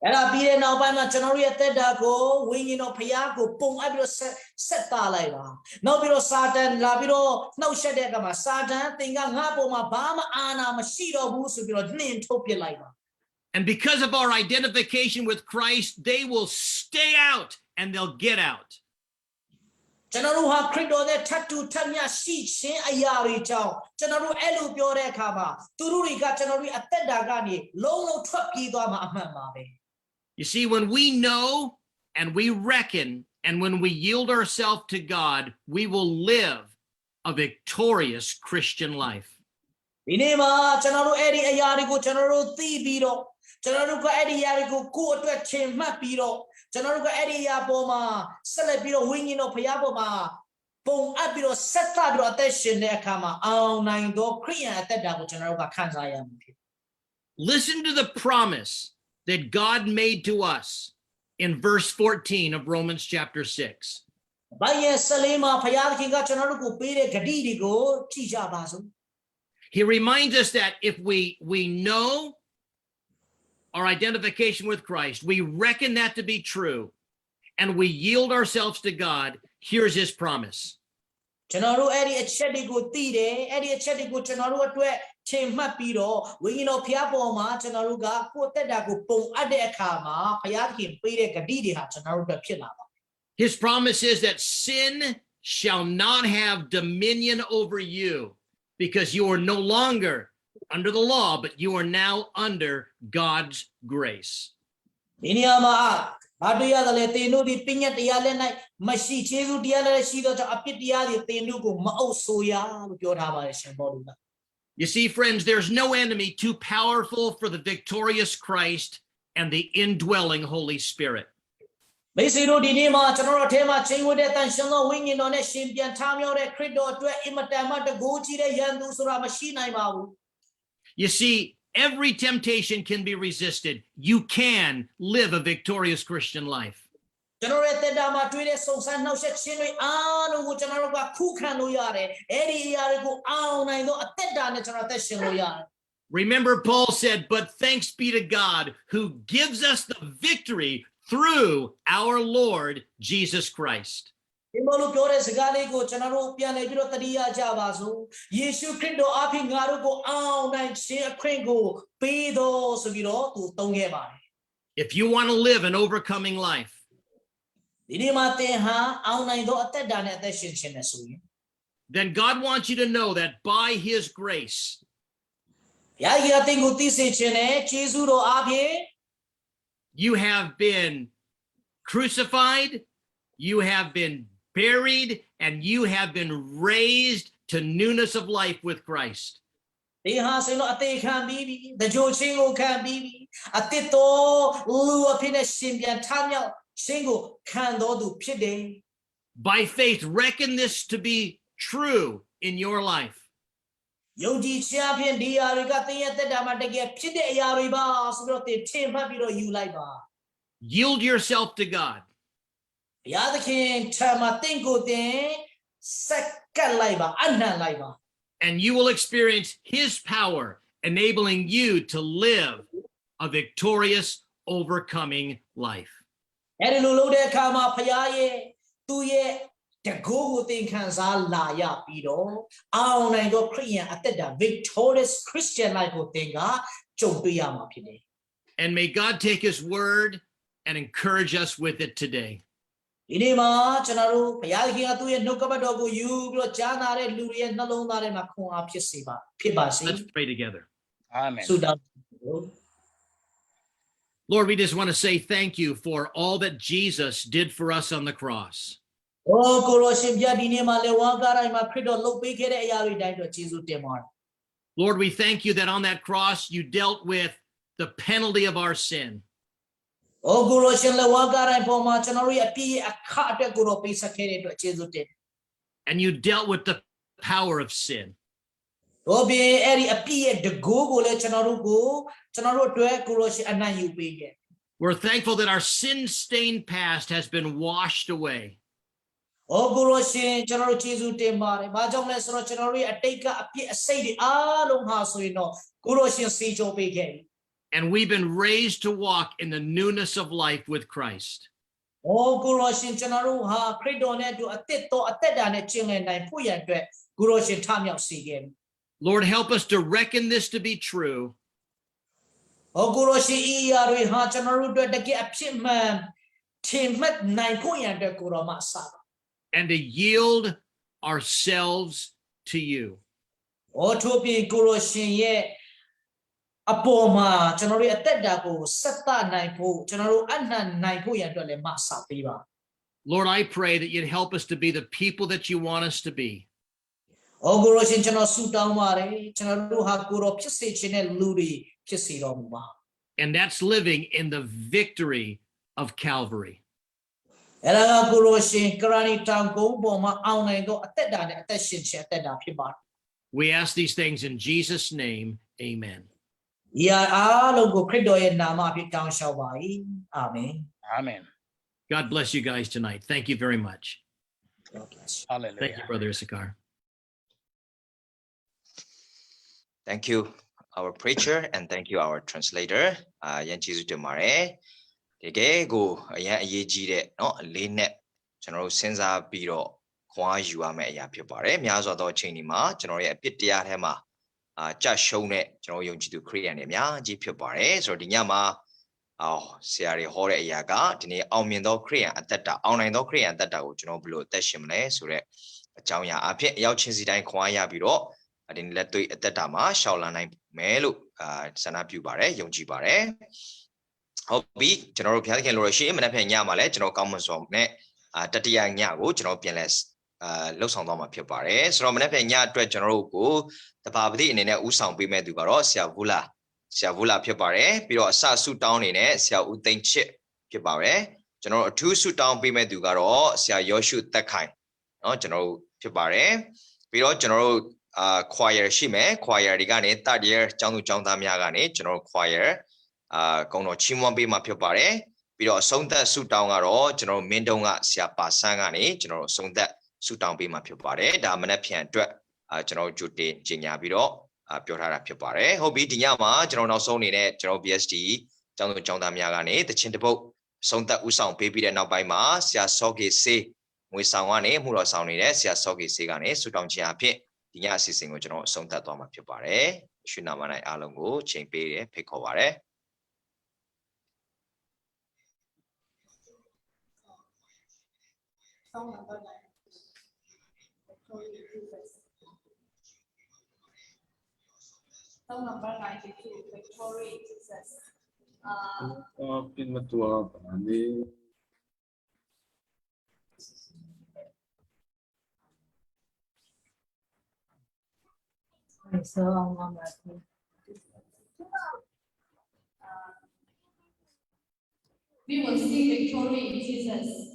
အဲ့ဒါပြီးတဲ့နောက်ပိုင်းမှာကျွန်တော်တို့ရဲ့သက်တာကိုဝိညာဉ်တော်ဖခင်ကိုပုံအပ်ပြီးတော့ဆက်သားလိုက်ပါနောက်ပြီးတော့စာတန်လာပြီးတော့နှုတ်ဆက်တဲ့အခါမှာစာတန်သင်ကငါ့ပုံမှာဘာမှအာဏာမရှိတော့ဘူးဆိုပြီးတော့နှင်ထုတ်ပစ်လိုက်ပါ And because of our identification with Christ, they will stay out and they'll get out. ကျွန်တော်တို့ဟာခရစ်တော်နဲ့ထပ်တူထပ်မျှရှိခြင်းအရာတွေကြောင့်ကျွန်တော်တို့အဲ့လိုပြောတဲ့အခါမှာသူတို့တွေကကျွန်တော်တို့အသက်တာကနေလုံးလုံးထွက်ပြေးသွားမှာအမှန်ပါပဲ You see, when we know and we reckon and when we yield ourselves to God, we will live a victorious Christian life. ဒီနေ့မှာကျွန်တော်တို့အဲ့ဒီအရာတွေကိုကျွန်တော်တို့သိပြီးတော့ကျွန်တော်တို့ကအဲ့ဒီအရာတွေကိုကိုယ့်အတွက်ထင်မှတ်ပြီးတော့ကျွန်တော်တို့ကအဲ့ဒီအရာပေါ်မှာဆက်လက်ပြီးတော့ဝိညာဉ်တော်ဖခင်ပေါ်မှာပုံအပ်ပြီးတော့ဆက်သပြီးတော့အသက်ရှင်တဲ့အခါမှာအောင်နိုင်သောခရိယန်အသက်တာကိုကျွန်တော်တို့ကခံစားရမှာဖြစ် Listen to the promise that God made to us in verse 14 of Romans chapter 6. ဘာရဲ့ဆလေးမှာဖခင်သခင်ကကျွန်တော်တို့ကိုပေးတဲ့ဂတိတွေကိုကြည့်ကြပါစို့ He reminds us that if we know our identification with Christ, we reckon that to be true, and we yield ourselves to God, here's his promise. ကျွန်တော်တို့အဲ့ဒီအချက်တွေကိုသိတယ်အဲ့ဒီအချက်တွေကိုကျွန်တော်တို့အတွက်ထင်မှတ်ပြီးတော့ဝိညာဉ်တော်ဖခင်ပေါ်မှာကျွန်တော်တို့ကကိုယ့်တက်တာကိုပုံအပ်တဲ့အခါမှာဖခင်သခင်ပေးတဲ့ဂတိတွေဟာကျွန်တော်တို့အတွက်ဖြစ်လာပါ His promise is that sin shall not have dominion over you because you are no longer under the law, but you are now under God's grace. ဒီနေရာမှာဘာတွေ့ရတယ်လဲသင်တို့ဒီပညတ်တရားလက်၌မရှိခြေဆုတရားလက်ရှိတော့အပြစ်တရားတွေသင်တို့ကိုမအုပ်ဆိုးရလို့ပြောထားပါတယ်ရှင်ဘောလူက You see, friends, there's no enemy too powerful for the victorious Christ and the indwelling Holy Spirit. မေစီတို့ဒီနေ့မှာကျွန်တော်တို့ထဲမှာချိန်ဝတ်တဲ့တန်ရှင်သောဝိညာဉ်တော်နဲ့ရှင်ပြန်ထားမြောက်တဲ့ခရစ်တော်အတွက်အင်မတန်မှတကူကြီးတဲ့ယန္တုဆိုတာမရှိနိုင်ပါဘူး You see, every temptation can be resisted. You can live a victorious Christian life. ကျွန်တော်ရဲ့တက်တာမှာတွေ့တဲ့စုံစမ်းနှောက်ယှက်ခြင်းတွေအားလုံးကိုကျွန်တော်တို့ကခုခံလို့ရတယ်အဲ့ဒီအရာတွေကိုအောင်နိုင်သောအသက်တာနဲ့ကျွန်တော်သက်ရှင်လို့ရတယ် Remember, Paul said, "But thanks be to God who gives us the victory through our Lord Jesus Christ." ဒီလိုပြောတဲ့စကားလေးကိုကျွန်တော်တို့ပြန်လည်ပြီးတော့သတိရကြပါစို့ယေရှုခရစ်တော်အဖင်ငါတို့ကိုအောင်နိုင်ခြင်းအခွင့်ကိုပေးတော်ဆိုပြီးတော့သူသုံးခဲ့ပါတယ် If you want to live an overcoming life, ဒီနေ့မှာသင်ဟာအောင်နိုင်သောအသက်တာနဲ့အသက်ရှင်ခြင်းနဲ့ဆိုရင် then God wants you to know that by his grace, ဘုရားကြီးအသင်ကိုသိစေခြင်းနဲ့ယေရှုတော်အဖင် you have been crucified, you have been buried, and you have been raised to newness of life with Christ. ဒီဟာဆိုရင်အသေးခံပြီးပြီတကြိုချင်းကိုခံပြီးပြီအတစ်တော်လူအဖြစ်နဲ့ရှင်ပြန်ထမြောက်ခြင်းကိုခံတော်သူဖြစ်တယ် By faith, reckon this to be true in your life. ယုံကြည်ခြင်းအဖြစ်ဒီအရာတွေကသင်ရဲ့သက်တာမှာတကယ်ဖြစ်တဲ့အရာတွေပါဆိုပြီးတော့သင်ထင်မှတ်ပြီးတော့ယူလိုက်ပါ Yield yourself to God. ဘုရားသခင်ထံမှာသင်ကိုသင်စက္ကပ်လိုက်ပါအနှံလိုက်ပါ And you will experience his power, enabling you to live a victorious, overcoming life. အဲ့ဒီလိုလုပ်တဲ့အခါမှာဘုရားရဲ့သူ့ရဲ့တကူကိုသင်ခံစားလာရပြီးတော့အောင်နိုင်သောခရစ်ယာန်အသက်တာ victorious Christian life ကိုသင်ကကြုံတွေ့ရမှာဖြစ်တယ် And may God take his word and encourage us with it today. ဒီနေ့မှာကျွန်တော်တို့ဘုရားခင်ကသူ့ရဲ့နှုတ်ကပတ်တော်ကိုယူပြီးတော့ကြားနာတဲ့လူတွေရဲ့နှလုံးသားထဲမှာခွန်အားဖြစ်ပါစေ Let's pray together. Amen. ဆုတောင်း Lord, we just want to say thank you for all that Jesus did for us on the cross. โอ้ကိုရောရှင်ပြဒီနေ့မှာလေဝါကားတိုင်းမှာခရစ်တော်လှုပ်ပေးခဲ့တဲ့အရာတွေတိုင်းတော့ယေရှုတင်ပါတယ် Lord, we thank you that on that cross you dealt with the penalty of our sin. โอ้ကိုရောရှင်လေဝါကားတိုင်းပေါ်မှာကျွန်တော်တို့ရဲ့အပြည့်အခအတွက်ကိုရောပေးဆက်ခဲ့တဲ့အတွက်ယေရှုတင် And you dealt with the power of sin. တို့ဘယ်အဲ့ဒီအပြည့်ရဲ့တကူကိုလည်းကျွန်တော်တို့အတွက်ကိုရောရှင်အနိုင်ယူပေးခဲ့ We're thankful that our sin-stained past has been washed away. โอ้ကိုရောရှင်ကျွန်တော်တို့ယေရှုတင်ပါတယ်ဘာကြောင့်လဲဆိုတော့ကျွန်တော်တို့ရဲ့အတိတ်ကအပြည့်အစိတ်တွေအားလုံးဟာဆိုရင်တော့ကိုရောရှင်စီချိုပေးခဲ့ And we've been raised to walk in the newness of life with Christ. โอ้ကိုရောရှင်ကျွန်တော်တို့ဟာခရစ်တော်နဲ့အတူအသက်တာနဲ့ကျင့်လည်နိုင်ဖို့ရန်အတွက်ကိုရောရှင်ထမြောက်စေခဲ့ Lord, help us to reckon this to be true. โอ้ကိုရောရှင်ဤအရာတွေဟာကျွန်တော်တို့အတွက်တကယ်အဖြစ်မှန်ထင်မှတ်နိုင်ဖို့ရန်အတွက်ကိုရောမအစပါ And to yield ourselves to you. โอ้ထို့ပြင်ကိုရောရှင်ရဲ့အပေါ်မှာကျွန်တော်တို့အသက်တာကိုဆက်သနိုင်ဖို့ကျွန်တော်တို့အနှံနိုင်ဖို့ရန်အတွက်လည်းမအစပေးပါ Lord, I pray that you'd help us to be the people that you want us to be. အော်ကိုရောရှင်ကျွန်တော်ဆုတောင်းပါတယ်ကျွန်တော်တို့ဟာကိုရောဖြစ်စေခြင်းတဲ့လူတွေဖြစ်စေတော်မူပါ And that's living in the victory of Calvary. အဲ့ဒါကကိုရောရှင်ကရဏီတောင်ကုန်းပေါ်မှာအောင်နိုင်သောအသက်တာနဲ့အသက်ရှင်ခြင်းအသက်တာဖြစ်ပါတယ် We ask these things in Jesus' name. Amen. ဒီအားလုံးကိုခရစ်တော်ရဲ့နာမဖြင့်တောင်းလျှောက်ပါ၏အာမင် Amen. God bless you guys tonight. Thank you very much. God bless you. Hallelujah. Thank you, Brother Issachar. Thank you, our preacher, and thank you, our translator. Yan Jesus de Mare. Dege go yan ayeji de no lean net. General Senza Biro Kwa Yuame Yapare. Miazo do Chini ma, General Pitia Hema. Just show net, General Yonji to Korean Emia, Jipare, so the Yama. Oh, Sari Hore Yaga, Dini Almindo Korean at that online do Korean that General Blue Teshimle, Sure. Jauya Apia Yauchinsi Dine Kwaya Biro. I didn't let to at the Dama, Shaolana Melu, Sanapu Bare, Yonji Bare. Hobby, General Piakan Lorishim, and a Penyamale, General Common Song, Tatia Yago, General Pianles, Losandoma Pupare, Romana Penya, General Go, the Pabdi in a Usang Bime Dubaro, Siavula Pupare, Piro Sasu down in it, Sia Utain Chip Pupare, ကျွန်တော်အထူးဆုတောင်းပေးမဲ့သူကတော့ဆရာယောရှုတက်ခိုင်เนาะကျွန်တော်ဖြစ်ပါတယ်ပြီးတော့ကျွန်တော်တို့choir ရှိမယ် choir တွေကနေ third year ကျောင်းသူကျောင်းသားများကနေကျွန်တော် choir ကုံတော်ချီးမွမ်းပေးမှာဖြစ်ပါတယ်ပြီးတော့အဆုံးသက်ဆုတောင်းကတော့ကျွန်တော်မင်းတုံးကဆရာပါဆန်းကနေကျွန်တော်အဆုံးသက်ဆုတောင်းပေးမှာဖြစ်ပါတယ်ဒါမနက်ဖြန်အတွက်ကျွန်တော်ကြိုတင်ကြေညာပြီးတော့ပြောထားတာဖြစ်ပါတယ်ဟုတ်ပြီဒီညမှာကျွန်တော်နောက်ဆုံးအနေနဲ့ကျွန်တော် BSD ကျောင်းသူကျောင်းသားများကနေတခြင်းတစ်ပုတ်အဆုံးသက်ဥဆောင်ပေးပြီးတဲ့နောက်ပိုင်းမှာဆရာစောကေစေးငွေဆောင်ကနေမှုတော်ဆောင်နေတဲ့ဆရာစောကေစေးကနေဆုတောင်းခြင်းအဖြစ်ဒီညအစီအစဉ်ကိုကျွန်တော်အဆုံးသတ်သွားမှာဖြစ်ပါတယ်။ရှင်နာမ၌အားလုံးကိုချိန်ပေးရဖိတ်ခေါ်ပါရစေ။ Song number 9. Song number 92. Victory in Jesus. Pinmatua Bani. So we will see victory in Jesus.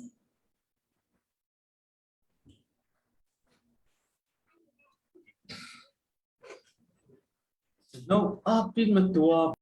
No, Pinmatua